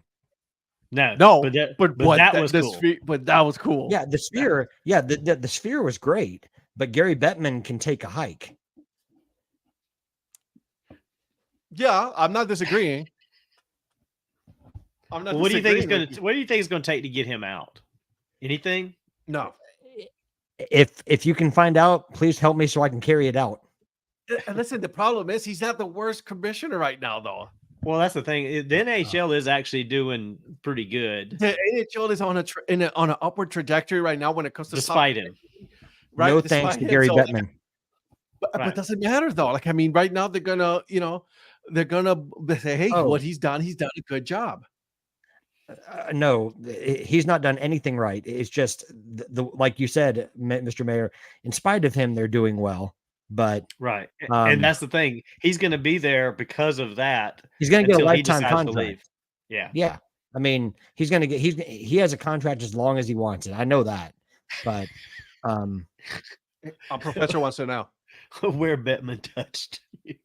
No,
but
that was cool.
But that was cool.
Yeah, the Sphere. Yeah, the Sphere was great, but Gary Bettman can take a hike.
Yeah, I'm not disagreeing.
What do you think it's going to take to get him out? Anything?
No.
If you can find out, please help me so I can carry it out.
Listen, the problem is he's not the worst commissioner right now, though.
Well, that's the thing. The NHL is actually doing pretty good.
The NHL is on an upward trajectory right now when it comes to
despite him.
Right?
No thanks to Gary Bettman.
But it doesn't matter though. Like, I mean, right now they're gonna say, hey, what he's done a good job.
No, he's not done anything right. It's just the like you said, Mr. Mayor. In spite of him, they're doing well. But
right, and that's the thing. He's going to be there because of that.
He's going to get a lifetime contract.
Yeah.
I mean, he has a contract as long as he wants it. I know that, but
a professor wants to know
where Bettman touched you.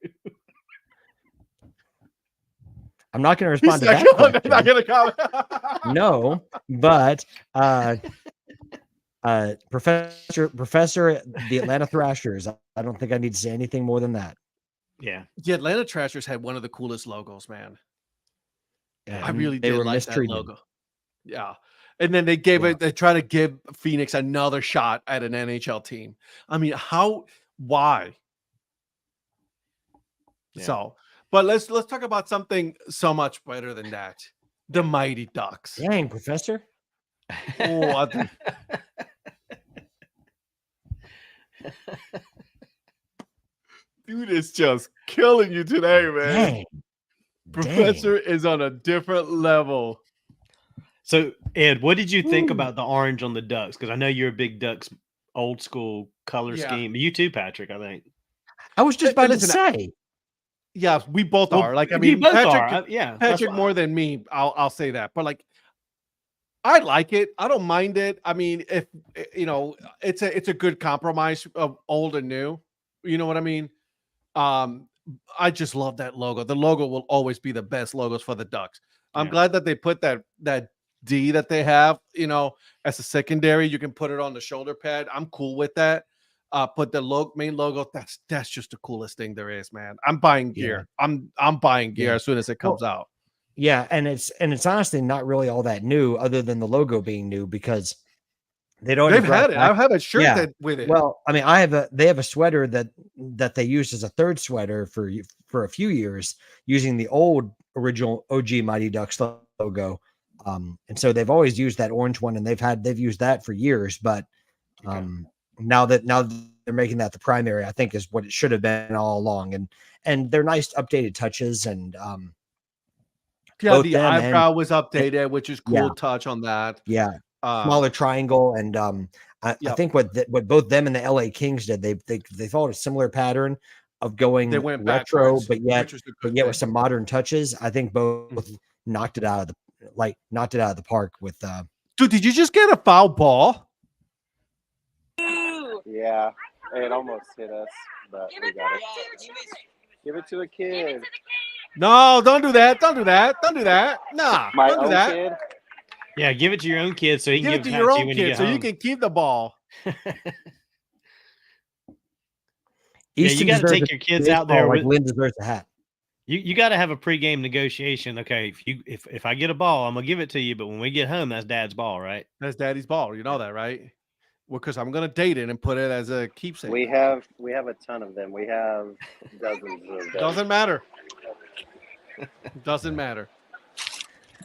I'm not going to respond to that.
Not going to comment.
No, but Professor, the Atlanta Thrashers. I don't think I need to say anything more than that.
Yeah,
the Atlanta Thrashers had one of the coolest logos, man.
Yeah,
I really did like that logo. Yeah, and then they try to give Phoenix another shot at an NHL team. I mean, why? Yeah. So, but let's talk about something so much better than that. The Mighty Ducks.
Dang, Professor.
Oh, dude is just killing you today, man.
Dang.
Professor is on a different level.
So, Ed, what did you think about the orange on the Ducks? Because I know you're a big Ducks old school color scheme. You too, Patrick, I think.
I was just about to say.
Yeah, we both are. Like, I mean,
both
Patrick,
are.
Patrick more than me. I'll say that. But like, I like it. I don't mind it. I mean, if it's a good compromise of old and new. You know what I mean? I just love that logo. The logo will always be the best logos for the Ducks. I'm glad that they put that D that they have, as a secondary. You can put it on the shoulder pad. I'm cool with that. But the main logo, that's just the coolest thing there is, man. I'm buying gear. I'm buying gear as soon as it comes out.
Yeah, and it's honestly not really all that new, other than the logo being new, because they've had
it. I have a shirt with it.
Well, I mean, they have a sweater that they used as a third sweater for a few years using the old original OG Mighty Ducks logo. And so they've always used that orange one, and they've used that for years. But now that they're making that the primary, I think is what it should have been all along. And they're nice updated touches, and
the eyebrow was updated, which is cool touch on that.
Yeah. Smaller triangle, and I think what both them and the LA Kings did, they followed a similar pattern of going retro, but yet with some modern touches. I think both knocked it out of the park with.
Dude, did you just get a foul ball?
Yeah, it almost hit us, but we got it. Give it to a kid.
No, don't do that. Don't do that. Don't do that. Nah,
my
don't do
own
that.
Kid.
Yeah, give it to your own kid so he can
give it to your own kid so you can keep the ball.
You got to take your kids out there.
Like Lynn deserves a hat.
You got to have a pregame negotiation. Okay, if I get a ball, I'm gonna give it to you. But when we get home, that's Dad's ball, right?
That's Daddy's ball. You know that, right? Well, because I'm gonna date it and put it as a keepsake.
We have a ton of them. We have dozens of them.
Doesn't matter. Doesn't matter.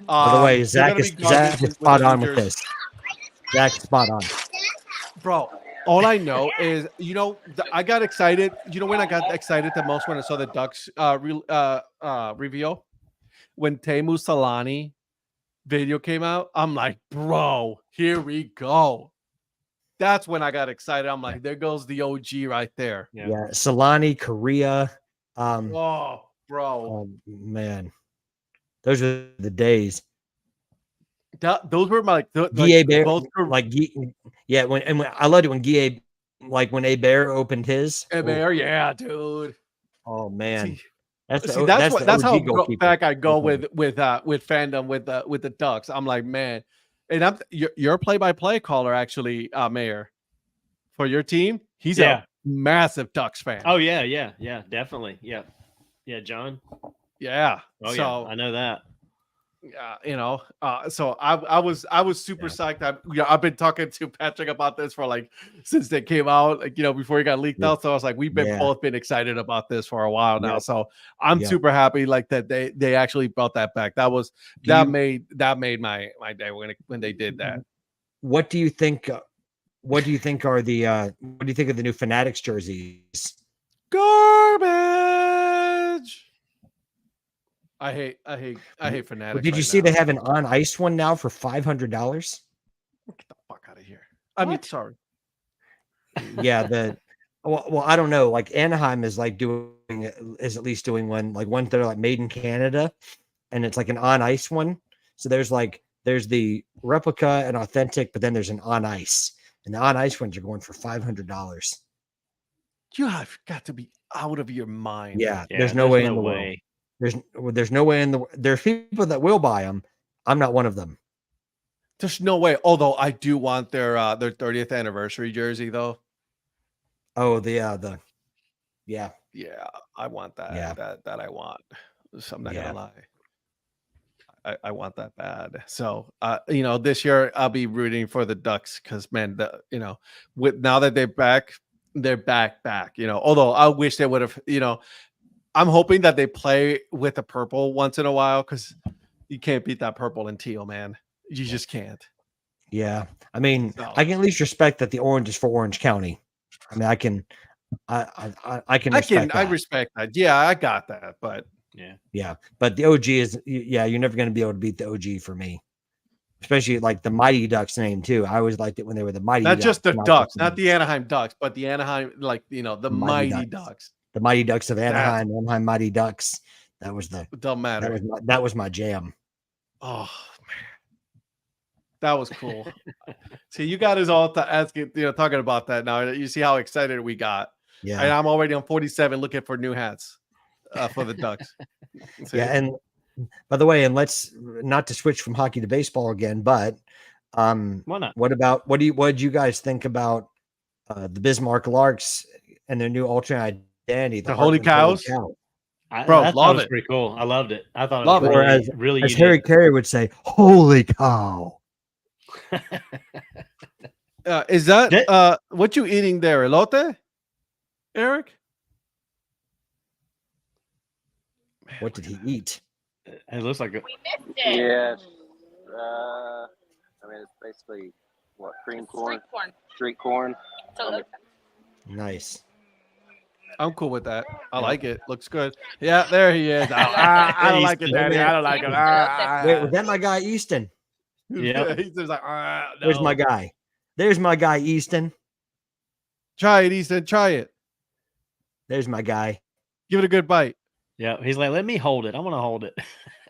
By the way,
they're
Zach
gonna
is
be garbage
spot
the
on
New
with
Jersey-
this. Zach's spot on.
Bro, all I know is, I got excited. You know when I got excited the most when I saw the Ducks reveal? When Teemu Solani video came out, I'm like, bro, here we go. That's when I got excited. I'm like, there goes the OG right there.
Yeah, Solani, Korea.
Oh, bro.
Oh man, those are the days.
Those were my
Guy Bear,
both
when I loved it when Guy, like when A Bear opened his.
Bear, yeah, dude.
Oh man,
See,
that's
that's how
goalkeeper.
back I go with fandom with the Ducks. I'm like, man, and you're a play-by-play caller actually, Mayor, for your team. He's a massive Ducks fan.
Oh yeah, definitely, yeah, John.
Yeah.
Oh yeah, I know that.
So I was super psyched. I've been talking to Patrick about this for since they came out, before he got leaked out. So I was like, we've been both been excited about this for a while now. So I'm super happy that they actually brought that back. That made my day when they did that.
What do you think? What do you think are the? What do you think of the new Fanatics jerseys?
Garbage. I hate Fanatics.
Did you see they have an on ice one now for $500?
Get the fuck out of here. I mean, sorry.
Yeah, well, I don't know. Like Anaheim is at least doing one. Like one they're like made in Canada, and it's like an on ice one. So there's the replica and authentic, but then there's an on ice, and the on ice ones are going for $500.
You have got to be out of your mind.
Yeah, there's no way in the world. There's no way in the. There's people that will buy them. I'm not one of them.
There's no way. Although I do want their 30th anniversary jersey though.
Oh, yeah,
I want that.
Yeah.
That I want. So I'm not gonna lie. I want that bad. So this year I'll be rooting for the Ducks because man, with now that they're back. Although I wish they would have. I'm hoping that they play with the purple once in a while because you can't beat that purple and teal, man. You just can't.
Yeah, I mean, I can at least respect that the orange is for Orange County. I mean, I
respect that. Yeah, I got that, but
yeah. But the OG is, you're never going to be able to beat the OG for me, especially like the Mighty Ducks name too. I always liked it when they were the Mighty.
Not
Ducks,
just the Ducks, not the Anaheim Ducks, but the Anaheim, the Mighty Ducks.
The Mighty Ducks of Anaheim, Anaheim Mighty Ducks. That was
it don't matter.
That was my jam.
Oh man, that was cool. See, you got us all asking, talking about that now. You see how excited we got.
Yeah,
and I'm already on 47 looking for new hats for the Ducks.
Yeah, and by the way, and let's not to switch from hockey to baseball again, but
why not?
What did you guys think about the Bismarck Larks and their new alternate identity,
the Holy Cows? Bro, love it.
Pretty cool. I loved it. I thought
love
it was really
as Harry Carey would say, "Holy cow!"
Is that what you eating there, elote, Eric?
Man, what did he eat?
It looks like
we missed it.
Yeah. I mean, it's basically cream corn, street corn.
Nice.
I'm cool with that. I like it. Looks good. Yeah, there he is. I don't like it, Daddy. I don't like it.
Wait, was that my guy Easton?
Yeah. He's like, no.
There's my guy. There's my guy Easton.
Try it, Easton. Try it.
There's my guy.
Give it a good bite.
Yeah, he's like, let me hold it. I want to hold it.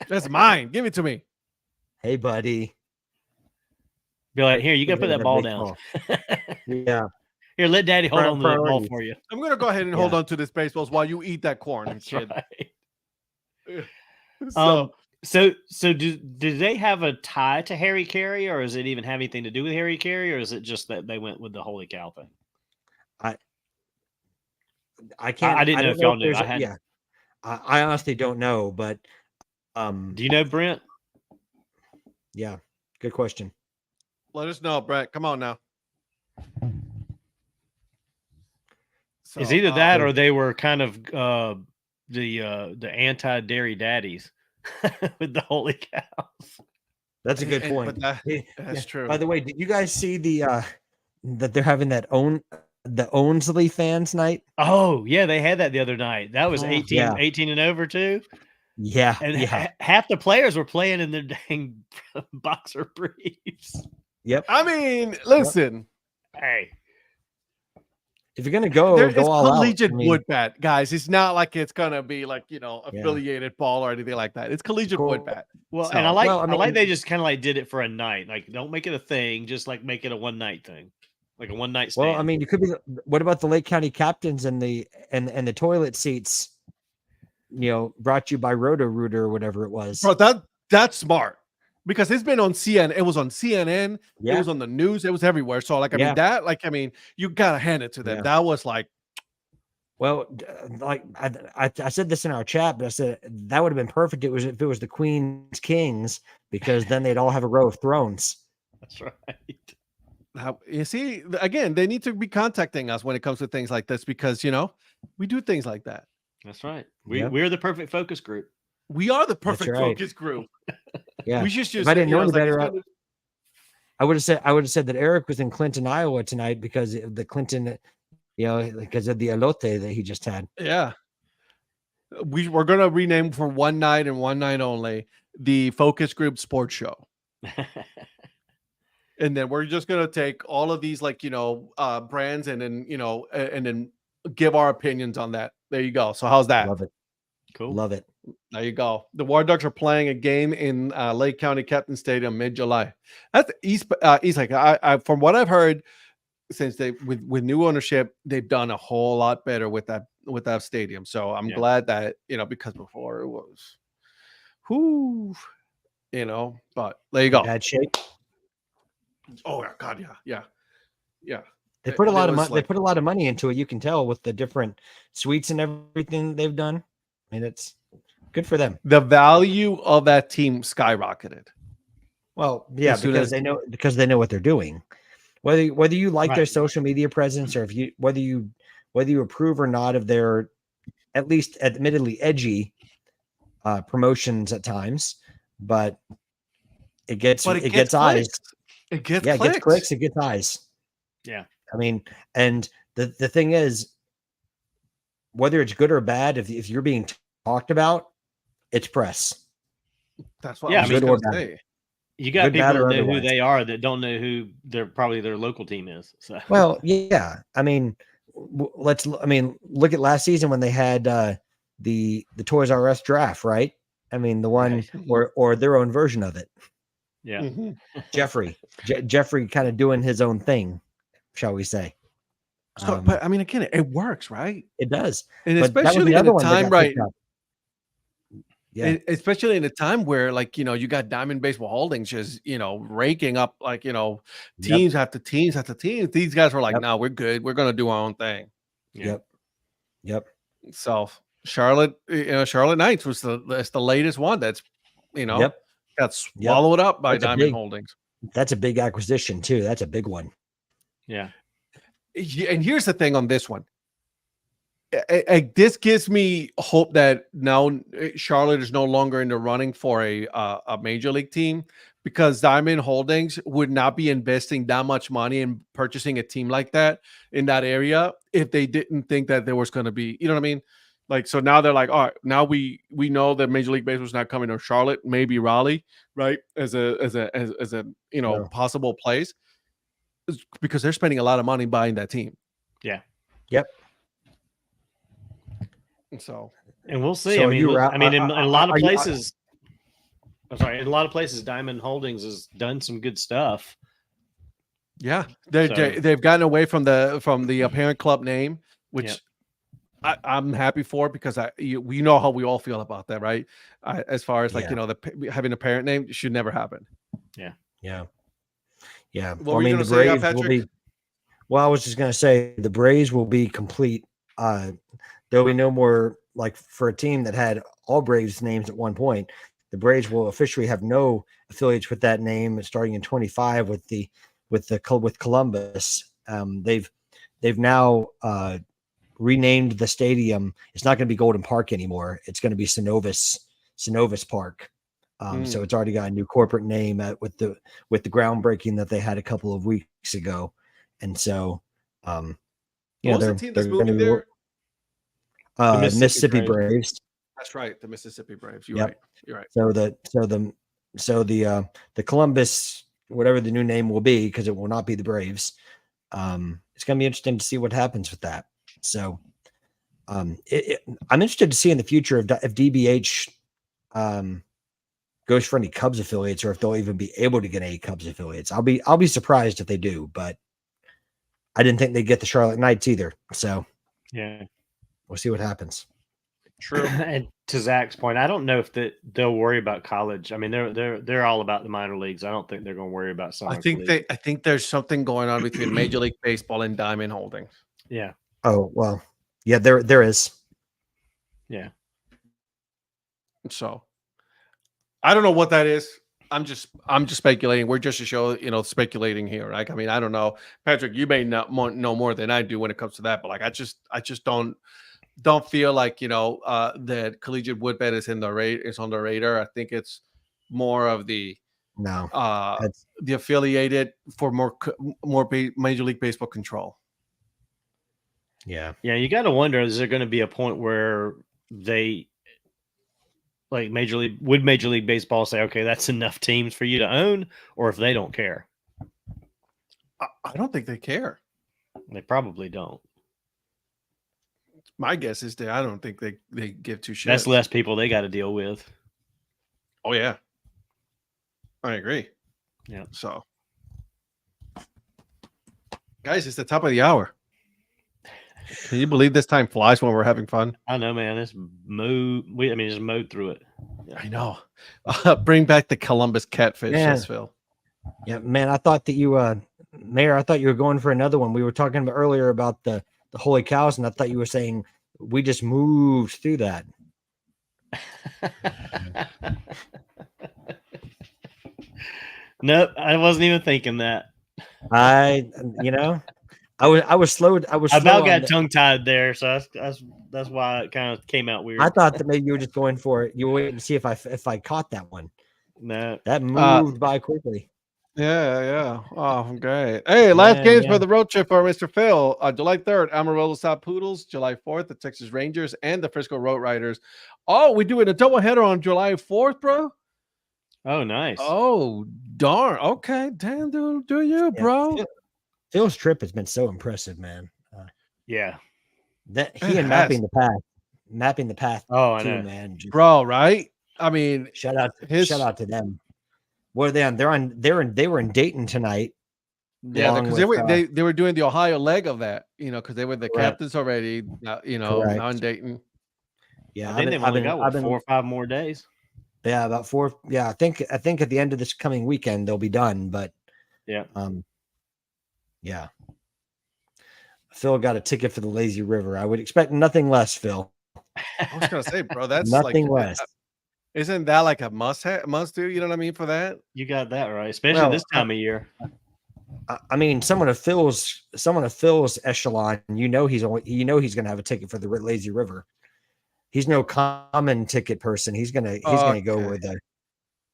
That's mine. Give it to me.
Hey, buddy.
Be like, here, you got to put that ball down.
Yeah.
Here, let Daddy hold on to the ball for you.
I'm gonna go ahead and hold on to this baseballs while you eat that corn, kid.
Right. So do they have a tie to Harry Carey, or does it even have anything to do with Harry Carey, or is it just that they went with the Holy Cow thing?
I can't.
I didn't know if y'all knew.
I honestly don't know, but
Do you know Brent?
yeah, good question.
Let us know, Brett. Come on now. So,
It's either that or they were kind of the anti-dairy daddies with the holy cows.
That's a good
but
point.
that's true.
By the way, did you guys see that they're having the Ownsley fans night?
Oh, yeah, they had that the other night. That was 18,
Yeah.
18 and over too.
Yeah,
And
yeah.
half the players were playing in their dang boxer briefs.
Yep.
I mean, listen.
Hey,
If you're gonna go
It's
all out.
collegiate
I mean,
wood bat, guys. It's not like it's gonna be like
Yeah.
affiliated ball or anything like that. It's collegiate wood bat.
well,
So-
and I like
Well, I
I like
mean-
they just kind of like did it for a night. Like, don't make it a thing. Just like make it a one night thing, like a one night stand.
Well, I mean, you could be. What about the Lake County captains and the toilet seats? Brought to you by Roto-Rooter or whatever it was.
Bro, that's smart because it's been on CNN. It was on CNN.
Yeah.
It was on the news. It was everywhere. So I mean, you gotta hand it to them.
Yeah.
That was like,
Well, like I said this in our chat, but I said that would have been perfect. If it was the Queen's Kings, because then they'd all have a row of thrones.
That's right.
how you see again. They need to be contacting us when it comes to things like this because we do things like that.
That's right.
Yep.
We're the perfect focus group.
We are the perfect
right.
focus group.
Yeah.
We just
If I didn't know any
it's like,
better,
it's gonna-
I would have said that Eric was in Clinton, Iowa tonight because of the Clinton, because of the elote that he just had.
Yeah. We're gonna rename for one night and one night only the Focus Group Sports Show. And then we're just gonna take all of these brands and then give our opinions on that. There you go. So how's that?
Love it.
Cool.
Love it.
There you go. The War Dogs are playing a game in Lake County Captain Stadium mid-July. That's East Lake. I from what I've heard, since they with new ownership, they've done a whole lot better with that stadium. So I'm glad that because before it was, but there you go.
Bad shape.
Oh God, yeah.
They put a lot of
was
money. They put a lot of money into it. You can tell with the different suites and everything they've done. I mean, it's good for them.
The value of that team skyrocketed.
Well, yeah,
As soon
because they know what they're doing. Whether you like their
Right.
social media presence or whether you approve or not of their at least admittedly edgy promotions at times, but it gets eyes.
It gets
Yeah,
clicks.
it gets clicks. It gets eyes.
Yeah.
I mean, and the thing is, whether it's good or bad, if you're being talked about, it's press.
That's what
Yeah,
I was
I mean,
just
good or
gonna
bad.
say.
You got
Good,
people
bad,
that
or
know who
otherwise.
they are that don't know who their local team is. So
Well, yeah. I mean, look at last season when they had the Toys R Us draft, right? I mean, the one or their own version of it.
yeah.
Mhm.
Jeffrey kind of doing his own thing, shall we say?
So, but I mean, again, it works, right?
It does.
And
But that was
especially
the
in
other
a
one that
time,
got
right?
picked up. Yeah.
Especially in a time where, you got Diamond Baseball Holdings just, raking up, teams after teams after teams. These guys were like,
Yep.
no, we're good. We're going to do our own thing.
Yeah.
Yep.
So Charlotte Knights was the latest one that's,
Yep.
got swallowed up by
That's a
Diamond
big-
Holdings.
That's a big acquisition too. That's a big one.
Yeah.
And here's the thing on this one. This gives me hope that now Charlotte is no longer in the running for a major league team, because Diamond Holdings would not be investing that much money in purchasing a team like that in that area if they didn't think that there was going to be, you know what I mean? So now they're like, all right, now we know that Major League Baseball is not coming to Charlotte, maybe Raleigh, right? As a possible place, because they're spending a lot of money buying that team.
Yeah.
Yep.
So,
And we'll see.
So
I mean,
you were out-
in a lot of
are you-
places. I'm sorry. In a lot of places, Diamond Holdings has done some good stuff.
yeah,
So-
they've gotten away from the apparent club name, which
Yep.
I'm
happy for, because we know how we all feel about that, right? As far as having a parent name should never happen.
Yeah.
What were you gonna say,
Braves will be. Well, I was just going to say the Braves will be complete. There'll be no more like for a team that had all Braves names at one point, the Braves will officially have no affiliates with that name starting in 25 with Columbus. They've now renamed the stadium. It's not going to be Golden Park anymore. It's going to be Synovus Park. So it's already got a new corporate name with the groundbreaking that they had a couple of weeks ago. And so,
what was the team that's moving there?
Mississippi Braves.
That's right, the Mississippi Braves. You're
Yep.
right. You're right.
So the Columbus, whatever the new name will be, because it will not be the Braves. It's going to be interesting to see what happens with that. So, I'm interested to see in the future if DBH goes for any Cubs affiliates, or if they'll even be able to get any Cubs affiliates. I'll be surprised if they do, but I didn't think they'd get the Charlotte Knights either. So
yeah,
we'll see what happens.
True.
And to Zach's point, I don't know if they'll worry about college. I mean, they're all about the minor leagues. I don't think they're going to worry about summer.
I think there's something going on between Major League Baseball and Diamond Holdings.
Yeah.
Oh well, yeah, there is.
Yeah.
So I don't know what that is. I'm just speculating. We're just a show, speculating here. Like, I mean, I don't know, Patrick. You may not know more than I do when it comes to that, but like, I just don't feel like that collegiate woodbed is on the radar. I think it's more of the affiliated for more Major League Baseball control.
Yeah.
You got to wonder: is there going to be a point where they, like Major League Baseball, say, okay, that's enough teams for you to own, or if they don't care?
I don't think they care.
They probably don't.
My guess is that I don't think they give two shits.
That's less people they got to deal with.
Oh yeah, I agree.
Yeah.
So, guys, it's the top of the hour. Can you believe this time flies when we're having fun?
I know, man. Just mowed through it.
Yeah. I know. Bring back the Columbus catfish, Phil.
Yeah, man. I thought that you, Mayor. I thought you were going for another one. We were talking about earlier about the holy cows, and I thought you were saying we just moved through that.
Nope, I wasn't even thinking that.
I was slow. I
about got tongue tied there, so that's why it kind of came out weird.
I thought that maybe you were just going for it. You were waiting to see if I caught that one.
No,
that moved by quickly.
Yeah. Oh, great. Hey, last games for the road trip for Mr. Phil. July 3rd, Amarillo South Poodles. July 4th, the Texas Rangers and the Frisco Road Riders. Oh, we're doing a doubleheader on July 4th, bro.
Oh, nice.
Oh, darn. Okay, damn, do you, bro?
Phil's trip has been so impressive, man.
Yeah,
that he and mapping the path.
Oh, I
too,
know,
man.
Bro, right? I mean,
shout out to them. What are they on? They were in Dayton tonight.
Yeah, because they were doing the Ohio leg of that, because they were the captains already. Now in Dayton.
Yeah, I think they've only got 4 or 5 more days.
Yeah, about 4. Yeah, I think at the end of this coming weekend they'll be done. But
yeah,
yeah. Phil got a ticket for the Lazy River. I would expect nothing less, Phil.
I was gonna say, bro, that's
nothing less.
Isn't that like a must do? You know what I mean? For that,
you got that right, especially this time of year.
I mean, someone of Phil's echelon. He's going to have a ticket for the Lazy River. He's no common ticket person. He's gonna go where the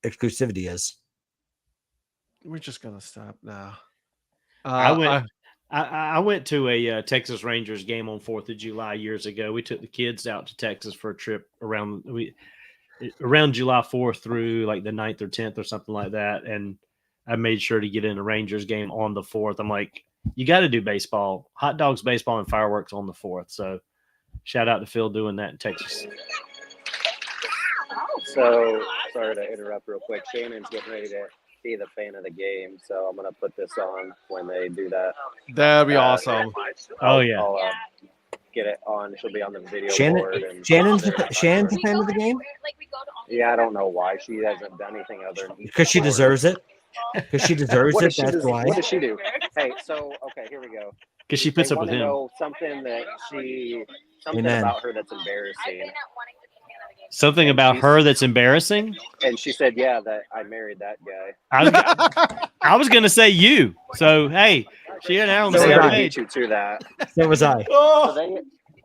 exclusivity is.
We're just gonna stop now.
I went to a Texas Rangers game on 4th of July years ago. We took the kids out to Texas for a trip around July 4th through like the 9th or 10th or something like that. And I made sure to get in a Rangers game on the 4th. I'm like, you got to do baseball, hot dogs, baseball, and fireworks on the 4th. So shout out to Phil doing that in Texas.
So sorry to interrupt real quick. Shannon's getting ready to be the fan of the game, so I'm gonna put this on when they do that.
That'd be awesome.
I'll
get it on. She'll be on the video board. And
Shannon's a fan of the game.
Yeah, I don't know why she hasn't done anything other than
because she deserves it. Because she deserves it. That's why.
What does she do? Hey, so okay, here we go.
Because she puts
they
up with
want to
him.
know something
Amen.
about her that's embarrassing.
Something
And
about
she's-
her that's embarrassing.
And she said, "Yeah, that I married that guy."
I was going to say you. So hey, she and I on the
So
They
was
same
I.
already
page.
beat you to that.
So was I.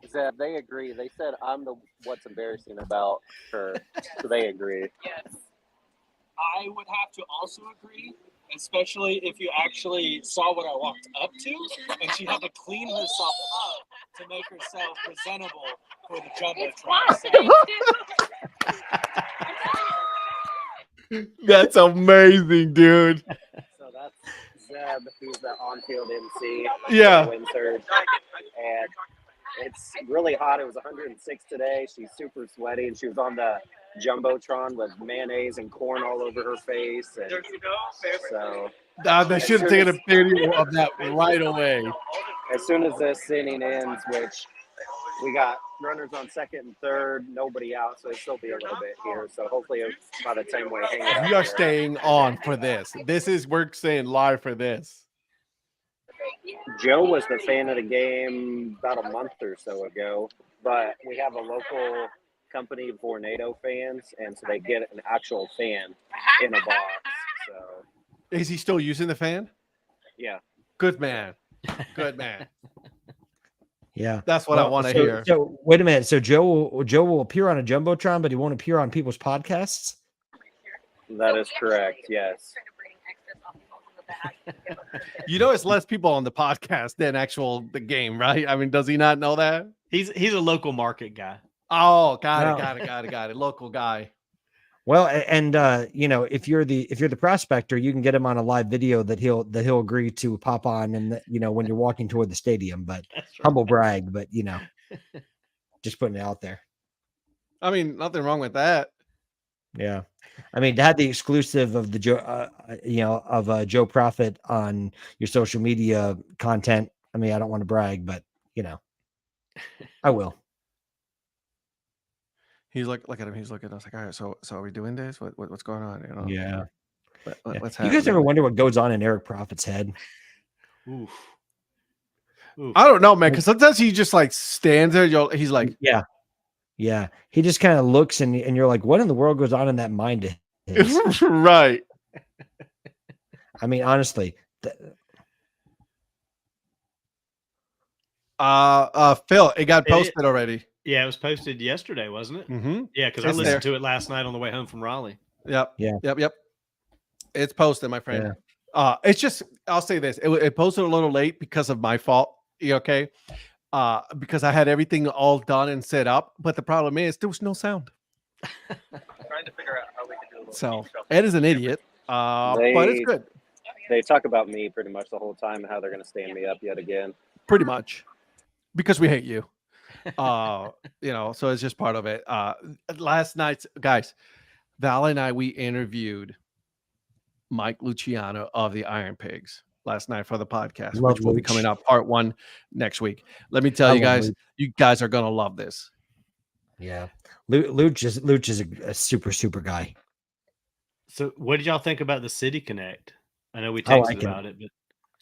So they agree. They said I'm the what's embarrassing about her. So they agree.
I would have to also agree, especially if you actually saw what I walked up to, and she had to clean herself up to make herself presentable for the jumbotron. So,
That's amazing, dude.
So that's Zeb, who's the on-field MC.
Yeah.
for Wind Surge. And it's really hot. It was 106 today. She's super sweaty, and she was on the jumbotron with mayonnaise and corn all over her face. And so
They should have taken a video of that right away.
as soon as this inning ends, which we got runners on second and third, nobody out, so it'll still be a little bit here. So hopefully by the time we hang it up
We are
here.
staying on for this. We're staying live for this.
Joe was the fan of the game about a month or so ago, but we have a local company, Vornado fans, and so they get an actual fan in a box. So
Is he still using the fan?
yeah,
Good man. Good man.
Yeah.
That's what I want to hear.
So wait a minute. So Joe will appear on a jumbotron, but he won't appear on people's podcasts.
that is correct. Yes.
You know, it's less people on the podcast than the game, right? I mean, does he not know that?
He's a local market guy.
Oh, got
No.
it. Local guy.
Well, and if you're the prospector, you can get him on a live video that he'll agree to pop on, and when you're walking toward the stadium. But
That's right.
humble brag, but just putting it out there.
I mean, nothing wrong with that.
Yeah, I mean, to have the exclusive of the Joe Prophet on your social media content. I mean, I don't want to brag, but I will.
He's look at him. He's looking at us like, all right, so are we doing this? What's going on?
Yeah.
What's
You
happening?
guys ever wonder what goes on in Eric Prophet's head?
Oof.
I don't know, man. Because sometimes he just like stands there. He's like,
Yeah. He just kind of looks, and you're like, what in the world goes on in that mind of his?
right.
I mean, honestly,
Phil, it got posted already.
Yeah, it was posted yesterday, wasn't it?
Mm-hmm.
Yeah, because I
It's
listened to it last night on the way home from Raleigh.
Yep.
Yeah.
Yep. It's posted, my friend. It's just, I'll say this. It posted a little late because of my fault. You okay? Because I had everything all done and set up, but the problem is there was no sound.
trying to figure out how we can do a little
So
team shuffle.
Ed is an idiot, but it's good.
They talk about me pretty much the whole time and how they're going to stand me up yet again.
Pretty much, because we hate you. So it's just part of it. Last night's guys, Val and I, we interviewed Mike Luciano of the Iron Pigs last night for the podcast,
Love
which will be
Luch.
coming out part 1 next week. Let me tell
I
you
love
guys,
Luch.
you guys are gonna love this.
Yeah. Luch is a super guy.
So, what did y'all think about the City Connect? I know we
I
texted
like it.
about it, but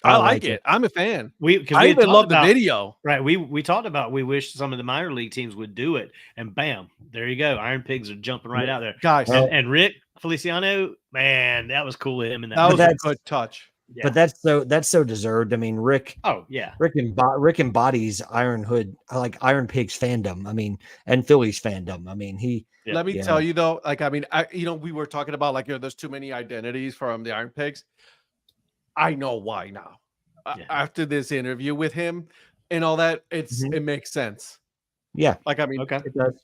I like it. I'm a fan. I even love the video.
Right, we talked about we wish some of the minor league teams would do it, and bam, there you go. Iron Pigs are jumping right out there.
Guys,
Well,
And Rick Feliciano, man, that was cool of him in that.
that was a
that's-
good touch.
Yeah.
But that's so deserved. I mean, Rick embodies Iron Pigs fandom. I mean, and Phillies fandom. I mean,
Yeah.
Let me
Yeah.
tell you though, we were talking about there's too many identities from the Iron Pigs. I know why now.
Yeah.
After this interview with him and all that,
Mhm.
it makes sense.
yeah,
Okay.
it does.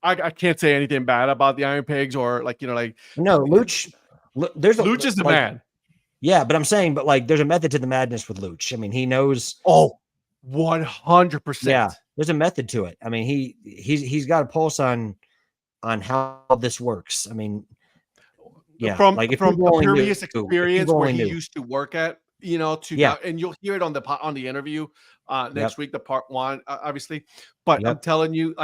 I can't say anything bad about the Iron Pigs or
No, Luch. There's
Luch is the man.
Yeah, but I'm saying, there's a method to the madness with Luch. I mean, he knows.
Oh, 100%.
Yeah, there's a method to it. I mean, he's got a pulse on how this works. I mean, yeah,
From
if
from
people only knew-
previous
if people
experience where
only
he
knew.
used to work at,
Yeah.
and you'll hear it on the interview next
Yep.
week, the part 1, obviously. But I'm
Yep.
telling you,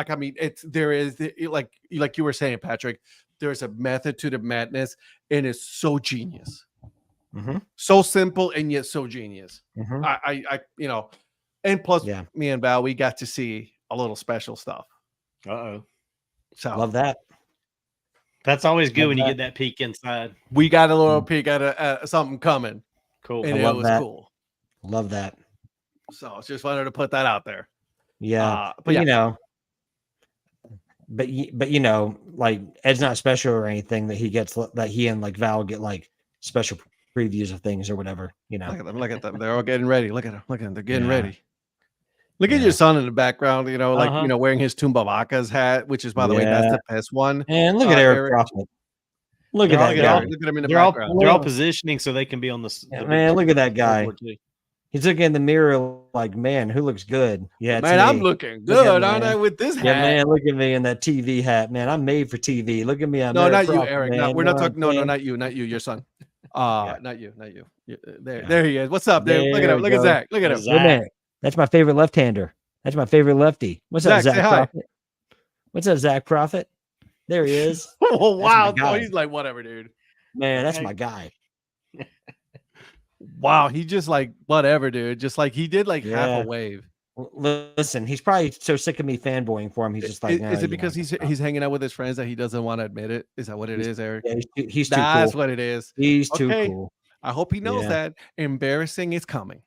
there is like you were saying, Patrick, there's a method to the madness, and it's so genius. So simple and yet so genius.
Mhm.
I you know, and plus
Yeah.
me and Val, we got to see a little special stuff.
Uh-oh.
So
Love that.
That's always good
Love
when you
that.
get that peek inside.
we got a little peek at something coming,
Cool.
and
I
it
love
was
that.
cool.
Love that.
So just wanted to put that out there.
Yeah.
But
But
yeah,
you know, but you know, like Ed's not special or anything that he gets that he and like Val get like special previews of things or whatever, you know.
look at them. Look at them. They're all getting ready. Look at them. Look at them. They're getting
Yeah.
ready. Look at
Yeah.
your son in the background, you know, like,
Uh-huh.
you know, wearing his Tumba Vacas hat, which is, by the way, that's
Yeah.
the best one.
And look at Eric
Eric.
Prophet. Look at
They're all-
that
they're
guy.
all-
Look at him in the
They're all
background.
they're all positioning so they can be on the
Yeah,
big
man, look at that guy.
billboard, too.
He's looking in the mirror like, man, who looks good? Yeah, it's
Man, I'm
me.
looking
Look at
good,
me,
aren't I,
man.
with this hat?
Yeah, man, look at me in that TV hat, man. I'm made for TV. Look at me. I'm
No,
Eric
not you,
Prophet,
Eric.
man.
No, we're
You
not
know what
talking.
I'm
No,
saying?
not you, your son.
Yeah.
Not you. There,
Yeah.
there he is. What's up, dude? Look at
There
him.
we
Look at
go.
Zach. Look at him.
There's
Wait a
Zach.
minute. That's my favorite left-hander. That's my favorite lefty. What's up,
Zach, say
Zach
hi.
Prophet? What's up, Zach Prophet? There he is.
Oh, wow.
That's my
Oh,
guy.
he's like, whatever, dude.
Man, that's
Okay.
my guy.
Wow. He just like, whatever, dude. Just like he did like half
Yeah.
a wave.
Listen, he's probably so sick of me fanboying for him. He's just like,
Is
"Nah,
it
you
because
know,
he's hanging out with his friends that he doesn't want to admit it? Is that what it is, Eric?
yeah, he's too
That's
cool.
what it is.
He's too
Okay.
cool.
I hope he knows
Yeah.
that embarrassing is coming.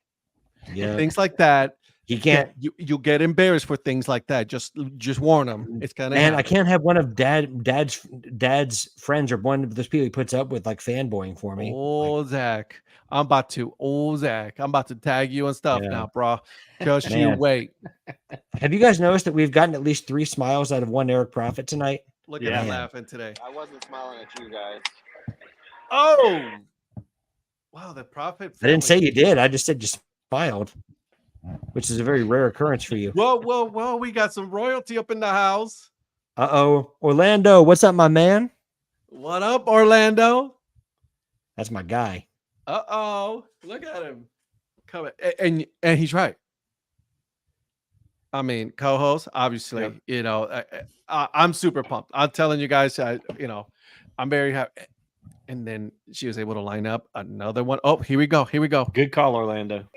Yeah,
Things like that.
he can't.
You get embarrassed for things like that. Just warn him. It's gonna
Man, I
happen.
can't have one of dad's friends or one of those people he puts up with like fanboying for me.
Oh, Zach. I'm about to tag you and stuff
Yeah.
now, bro. Just you
Man.
wait.
Have you guys noticed that we've gotten at least 3 smiles out of one Eric Prophet tonight?
Look
Yeah.
at him
Man.
laughing today.
I wasn't smiling at you guys.
Oh, wow. The prophet.
I didn't say
family.
you did. I just said you smiled, which is a very rare occurrence for you.
Well, we got some royalty up in the house.
Uh-oh. Orlando, what's up, my man?
What up, Orlando?
That's my guy.
Uh-oh. Look at him. Coming. And he's right. I mean, co-host, obviously,
Yeah.
you know, I'm super pumped. I'm telling you guys, I'm very happy. And then she was able to line up another one. Oh, here we go.
Good call, Orlando.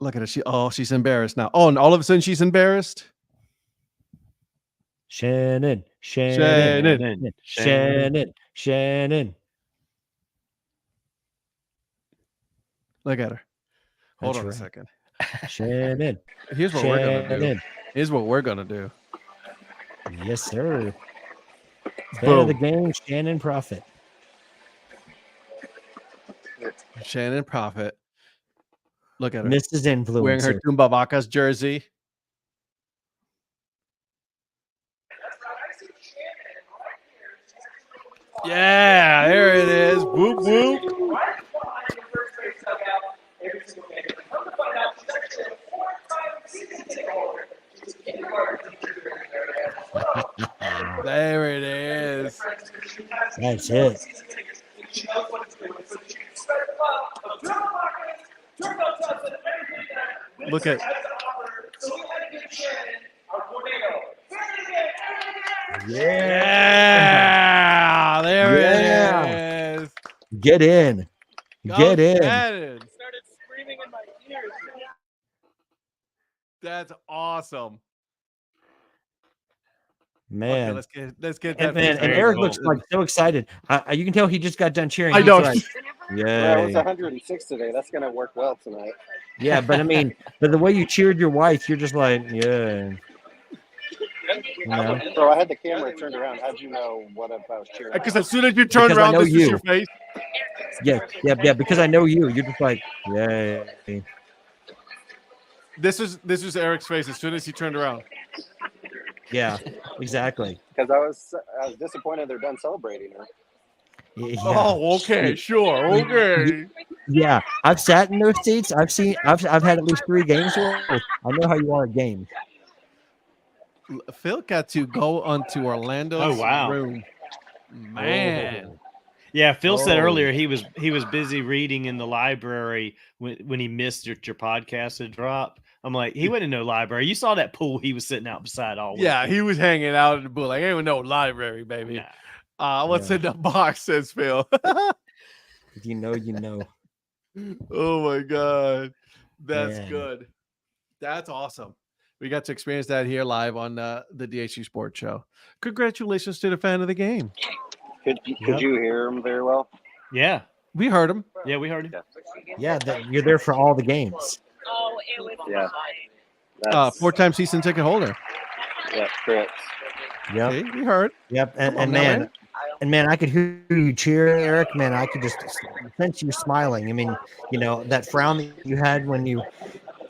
Look at her. She's embarrassed now. Oh, and all of a sudden she's embarrassed.
Shannon.
Look at her. Hold
That's
on a
right.
second.
Shannon.
Here's what we're gonna do.
Yes, sir. Fan
Boom.
of the game, Shannon Prophet.
Shannon Prophet. Look at her.
Mrs. Influencer.
Wearing her Tumba Vacas jersey. Yeah, there it is. Whoop whoop. There it is.
That's it.
Look at yeah, there
Yeah.
it is.
Get in.
Go
Get in.
Shannon.
Started screaming in my ears.
That's awesome. Okay,
Man.
let's get that.
And, man, and
very
Eric
cool.
looks like so excited. You can tell he just got done cheering.
I
He's
know.
like,
Yeah, it was
yay.
106 today. That's gonna work well tonight.
Yeah, but I mean, but the way you cheered your wife, you're just like, yeah. You know?
So I had the camera turned around. How'd you know what if I was cheering?
Because as soon as you turn
Because I
around,
know
this is
you.
your face.
Yeah, because I know you. You're just like, yay.
This is Eric's face as soon as he turned around.
Yeah, exactly.
Because I was disappointed they're done celebrating her.
Yeah.
Oh, okay, sure, okay.
Yeah, I've sat in those seats. I've had at least 3 games here. I know how you are at games.
Phil got to go onto Orlando's
Oh, wow.
room. Man.
Yeah, Phil said
Oh.
earlier he was busy reading in the library when he missed your podcast had dropped. I'm like, he went in no library. You saw that pool he was sitting out beside all
Yeah,
weekend.
he was hanging out in the pool. Like, ain't even no library, baby.
Nah.
What's
Yeah.
in the box, says Phil.
If you know, you know.
Oh my God. That's
Yeah.
good. That's awesome. We got to experience that here live on the DHC Sports Show. Congratulations to the fan of the game.
Could
Yep.
you hear him very well?
Yeah,
We heard him.
yeah, we heard him.
Yeah, you're there for all the games.
Yeah. That's
4-time season ticket holder.
yeah, correct.
Yep.
See, we heard.
Yep.
Come on
And
now,
man,
man.
and man, I could hear you cheering, Eric. Man, I could just sense you smiling. I mean, you know, that frown that you had when you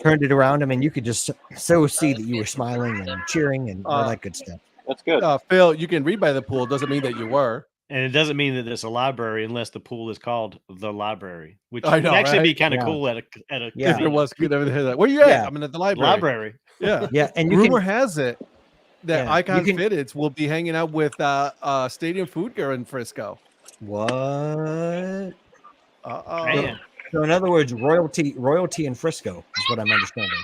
turned it around. I mean, you could just so see that you were smiling and cheering and all that good stuff.
That's good.
Phil, you can read by the pool. Doesn't mean that you were.
And it doesn't mean that it's a library unless the pool is called the library, which
I know,
would actually
right?
be kind of
Yeah.
cool at a
Yeah.
If
casino.
there was good over there. Where you at?
Yeah.
I'm at the library.
library.
Yeah.
Yeah, and you
Rumor
can.
has it that
Yeah,
Icon
you can-
Fitteds will be hanging out with Stadium Food Girl in Frisco.
What?
Uh-oh.
Man.
So in other words, royalty in Frisco is what I'm understanding.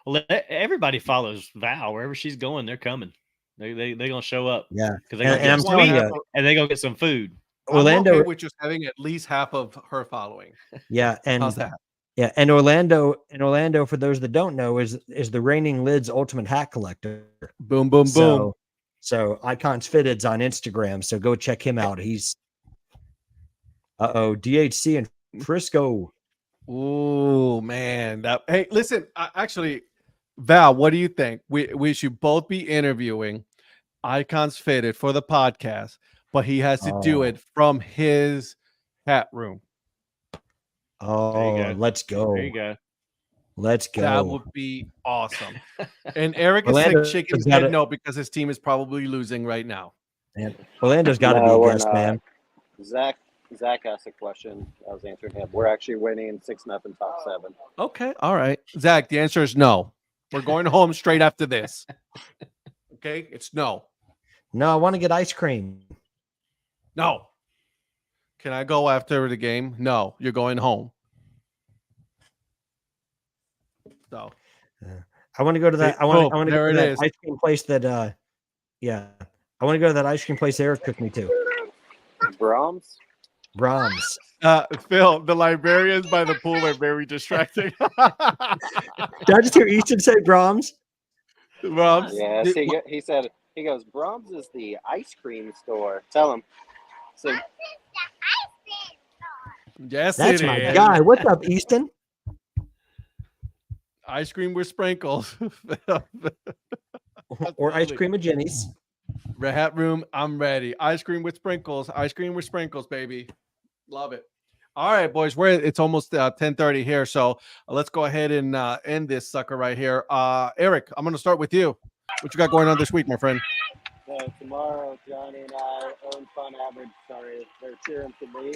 Well, everybody follows Val wherever she's going. They're coming. They gonna show up
Yeah,
because they
and,
gonna
and I'm
get
telling
sweet
you,
and they gonna get some food.
Orlando.
I'm okay with just having at least half of her following.
Yeah, and
How's that?
yeah, and Orlando, for those that don't know, is the reigning Lids ultimate hat collector.
Boom, boom, boom.
So Icons Fitteds on Instagram. So go check him out. He's DHC in Frisco.
Ooh, man. Hey, listen, actually, Val, what do you think? We should both be interviewing Icons Fitted for the podcast, but he has to do
Oh.
it from his hat room.
Oh,
go.
let's go.
There you go.
Let's go.
That would be awesome. And Eric is
Orlando
shaking his
has got
head
it.
no because his team is probably losing right now.
Orlando's got to
No,
be a
we're
guest,
not.
man.
Zach asked a question. I was answering him. We're actually winning 6-0 top 7.
Okay. All right. Zach, the answer is no. We're going home straight after this. Okay. It's no.
No, I want to get ice cream.
No. Can I go after the game? No. You're going home. So
I want to go to that. I want to
there
go
it
to that
is.
ice cream place that. Yeah, I want to go to that ice cream place Eric took me to.
Brahms?
Brahms.
Phil, the librarians by the pool are very distracting.
Did I just hear Easton say Brahms?
Brahms.
Yes, he said, he goes, Brahms is the ice cream store. Tell him. So
Yes,
That's
it
my
is.
guy. What's up, Easton?
Ice cream with sprinkles.
Or ice cream at Jenny's.
Red Hat Room, I'm ready. Ice cream with sprinkles. Ice cream with sprinkles, baby. Love it. All right, boys. It's almost 10:30 here, so let's go ahead and end this sucker right here. Eric, I'm going to start with you. What you got going on this week, my friend?
tomorrow, Johnny and I earn fun average. Sorry, they're cheering for me.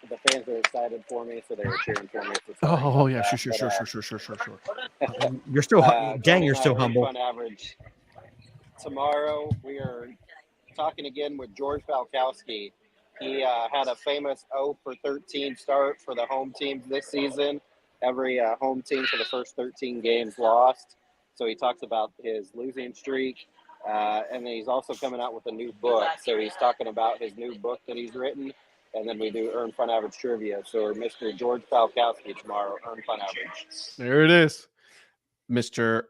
The fans are excited for me, so they were cheering for me. So sorry
Oh,
about
yeah,
that.
sure.
You're still,
Johnny
dang,
and
you're
I
still
earn
humble.
Fun average. Tomorrow, we are talking again with George Falkowski. He had a famous 0 for 13 start for the home teams this season. Every home team for the first 13 games lost. So he talks about his losing streak. And then he's also coming out with a new book. So he's talking about his new book that he's written. And then we do Earn Fun Average Trivia. So Mr. George Falkowski tomorrow, Earn Fun Average.
There it is. Mr.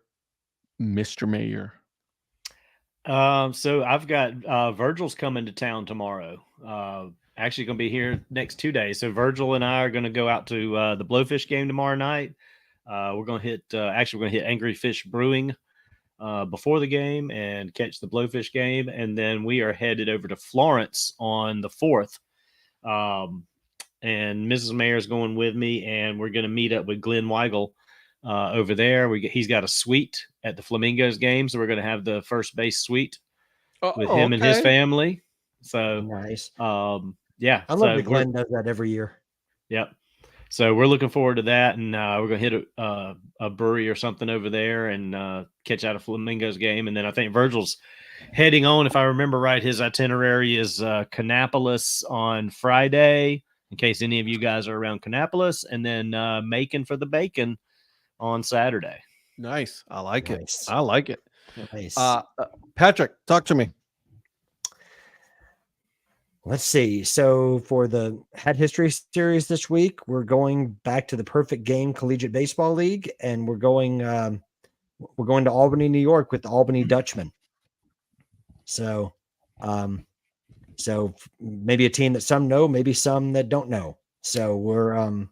Mayor.
So I've got Virgil's coming to town tomorrow. Actually going to be here next 2 days. So Virgil and I are going to go out to the Blowfish game tomorrow night. We're going to hit we're going to hit Angry Fish Brewing before the game and catch the Blowfish game, and then we are headed over to Florence on the 4th. And Mrs. Mayer is going with me, and we're going to meet up with Glenn Weigel over there. He's got a suite at the Flamingos game, so we're going to have the first base suite with him and his family. So
Nice.
yeah,
I love that Glenn does that every year.
Yep. So we're looking forward to that, and we're going to hit a brewery or something over there and catch out a Flamingos game. And then I think Virgil's heading on, if I remember right, his itinerary is Kannapolis on Friday, in case any of you guys are around Kannapolis, and then Macon for the bacon on Saturday.
Nice. I like
Nice.
it. I like it.
Nice.
Patrick, talk to me.
Let's see. So for the Hat History series this week, we're going back to the Perfect Game Collegiate Baseball League, and we're going to Albany, New York, with the Albany Dutchmen. So, maybe a team that some know, maybe some that don't know. So we're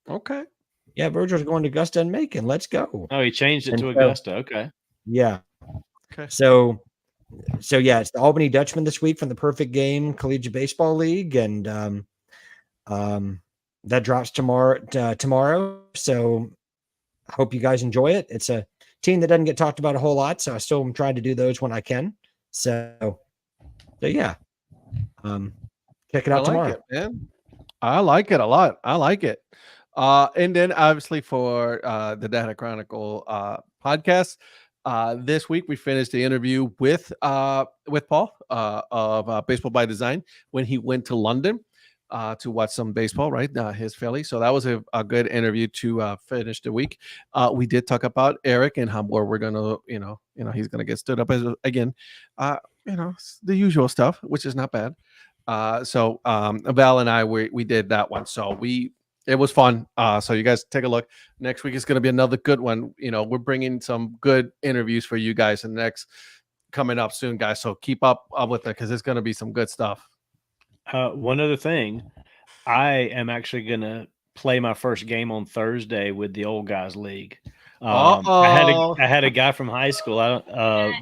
Okay.
yeah, Virgil's going to Augusta and Macon. Let's go.
Oh, he changed it
And
to
so-
Augusta. Okay.
Yeah.
Okay.
So yeah, it's the Albany Dutchmen this week from the Perfect Game Collegiate Baseball League, and that drops tomorrow. So I hope you guys enjoy it. It's a team that doesn't get talked about a whole lot, so I still am trying to do those when I can. So yeah, check it out tomorrow.
It, man. I like it a lot. I like it. And then obviously for the Dad Hat Chronicle podcast, this week we finished the interview with Paul of Baseball by Design when he went to London to watch some baseball, right? His Philly. So that was a good interview to finish the week. We did talk about Eric and how where we're gonna, he's gonna get stood up as again, the usual stuff, which is not bad. So Val and I we did that one. So it was fun. So you guys take a look. Next week is going to be another good one. We're bringing some good interviews for you guys and next coming up soon, guys. So keep up with it because it's going to be some good stuff.
One other thing, I am actually going to play my first game on Thursday with the Old Guys League. I had a guy from high school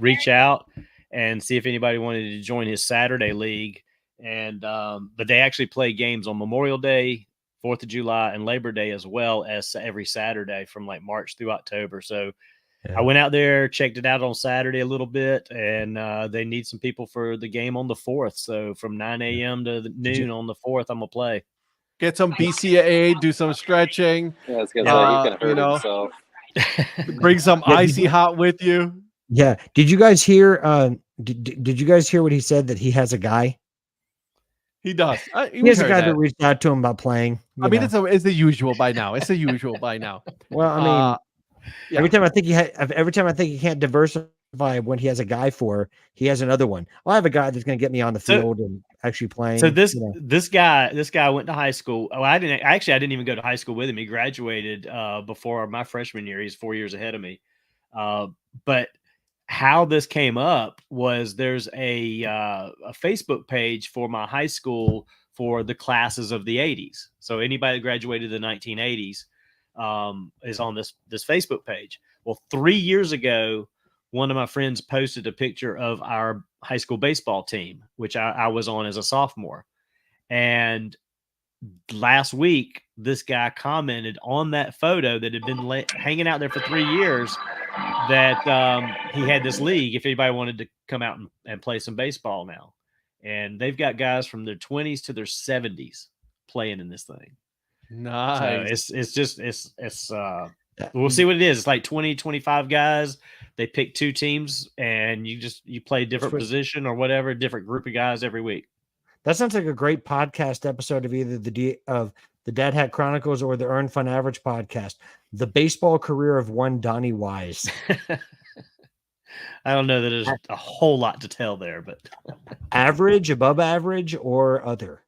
reach out and see if anybody wanted to join his Saturday league. And but they actually play games on Memorial Day, 4th of July, and Labor Day, as well as every Saturday from like March through October. So I went out there, checked it out on Saturday a little bit, and they need some people for the game on the 4th. So from 9 a.m. to noon on the 4th, I'm going to play.
Get some BCAA, do some stretching.
Yeah, I was gonna say, he can hurt himself.
Bring some icy hot with you.
Yeah. Did you guys hear? Did you guys hear what he said, that he has a guy?
He does.
He has a guy that reached out to him about playing.
I mean, it's the usual by now. It's the usual by now.
Well, I mean, every time I think he can't diversify when he has a guy he has another one. Well, I have a guy that's going to get me on the field and actually playing.
So this guy went to high school. Oh, I didn't even go to high school with him. He graduated before my freshman year. He's 4 years ahead of me. But how this came up was there's a Facebook page for my high school for the classes of the 80s. So anybody that graduated the 1980s is on this Facebook page. Well, 3 years ago, one of my friends posted a picture of our high school baseball team, which I was on as a sophomore. And last week, this guy commented on that photo that had been hanging out there for 3 years that he had this league if anybody wanted to come out and play some baseball now. And they've got guys from their 20s to their 70s playing in this thing.
Nice.
So we'll see what it is. It's like 20, 25 guys. They pick two teams and you play a different position or whatever, different group of guys every week.
That sounds like a great podcast episode of either the Dad Hat Chronicles or the Earn Fun Average podcast. The baseball career of one Donnie Wise.
I don't know that there's a whole lot to tell there, but
average, above average, or other.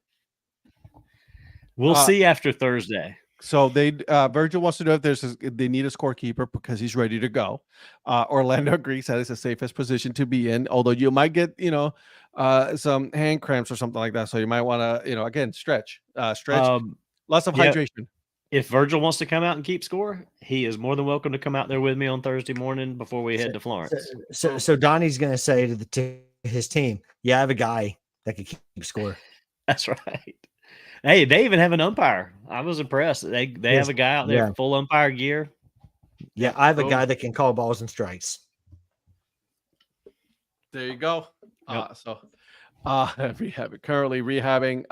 We'll see after Thursday.
So Virgil wants to know if they need a scorekeeper because he's ready to go. Orlando agrees that it's the safest position to be in, although you might get some hand cramps or something like that. So you might want to again stretch, lots of hydration.
If Virgil wants to come out and keep score, he is more than welcome to come out there with me on Thursday morning before we head to Florence.
So Donnie's going to say to his team, "Yeah, I have a guy that can keep score."
That's right. Hey, they even have an umpire. I was impressed. They have a guy out there, full umpire gear.
Yeah, I have a guy that can call balls and strikes.
There you go. Currently rehabbing.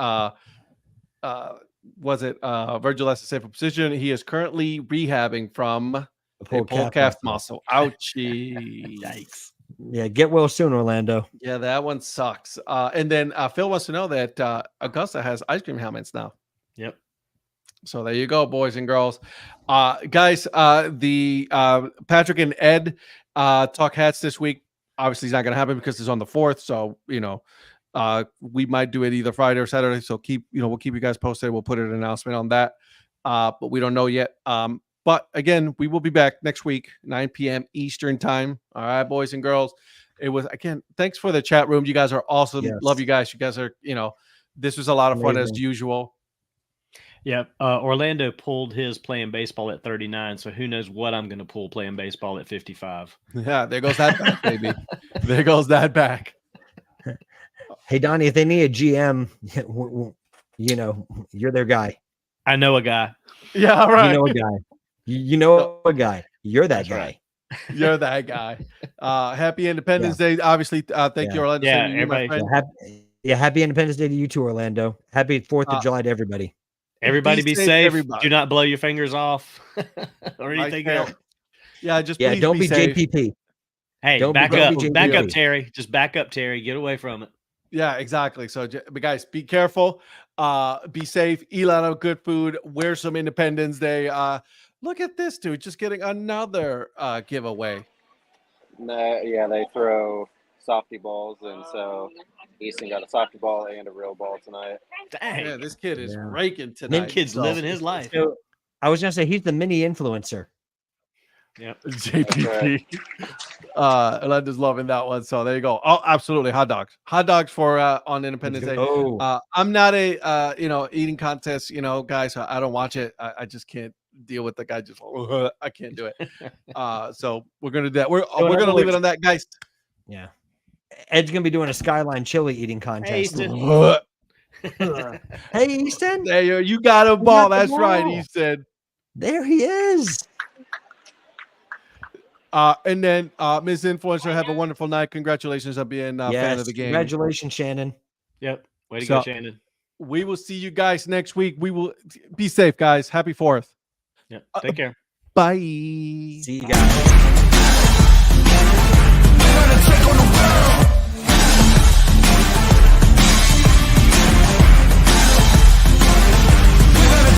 Was it Virgil has to say for position? He is currently rehabbing from a pull calf muscle. Ouchie.
Yikes.
Yeah, get well soon, Orlando.
Yeah, that one sucks. And then Phil wants to know that Augusta has ice cream helmets now.
Yep.
So there you go, boys and girls. Guys, the Patrick and Ed talk hats this week. Obviously, it's not going to happen because it's on the 4th. So, We might do it either Friday or Saturday. So we'll keep you guys posted. We'll put an announcement on that. But we don't know yet. But again, we will be back next week, 9 p.m. Eastern time. All right, boys and girls. It was, again, thanks for the chat room. You guys are awesome.
Yes.
Love you guys. You guys are, this was a lot of fun as
Amazing.
usual.
Yeah. Orlando pulled his playing baseball at 39. So who knows what I'm going to pull playing baseball at 55.
Yeah, there goes that back, baby. There goes that back.
Hey, Donnie, if they need a GM, you're their guy.
I know a guy.
Yeah, all right.
You know a guy. You know a guy. You're that
That's
guy.
right.
You're that guy. Happy Independence Day. Obviously, thank you, Orlando.
Yeah,
Same to you, my
everybody.
friend.
Happy Independence Day to you too, Orlando. Happy 4th of July to everybody.
Everybody be safe.
everybody.
Do not blow your fingers off or
Right
anything
there.
else.
Yeah, just
Yeah,
please
don't be
safe.
JPP.
Hey,
Don't be-
back
don't
up.
be
Back up,
JPP.
Terry. Just back up, Terry. Get away from it.
Yeah, exactly. So, but guys, be careful. Be safe. Eat a lot of good food. Wear some Independence Day. Look at this dude, just getting another giveaway.
Yeah, they throw softy balls, and so Easton got a softy ball and a real ball tonight.
Dang.
Yeah, this kid is
Yeah.
raking tonight.
Kid's
So,
living his life.
So, I was gonna say he's the mini influencer.
Yeah.
JPP. Orlando's loving that one. So there you go. Oh, absolutely. Hot dogs for on Independence Day.
Oh,
I'm not a eating contest, guys. I don't watch it. I just can't deal with the guy. Just I can't do it. So we're gonna do that. We're gonna leave it on that, guys.
yeah. Ed's gonna be doing a Skyline chili eating contest.
Easton.
Hey, Easton.
There you got a ball.
the
That's right.
ball.
He said.
There he is.
And then Ms. Influencer, have a wonderful night. Congratulations on being a fan of the game.
Congratulations, Shannon.
Yep. Way to
So-
go, Shannon.
We will see you guys next week. We will be safe, guys. Happy 4th.
Yep. Take care.
Bye.
See you guys.
Gonna take on the world.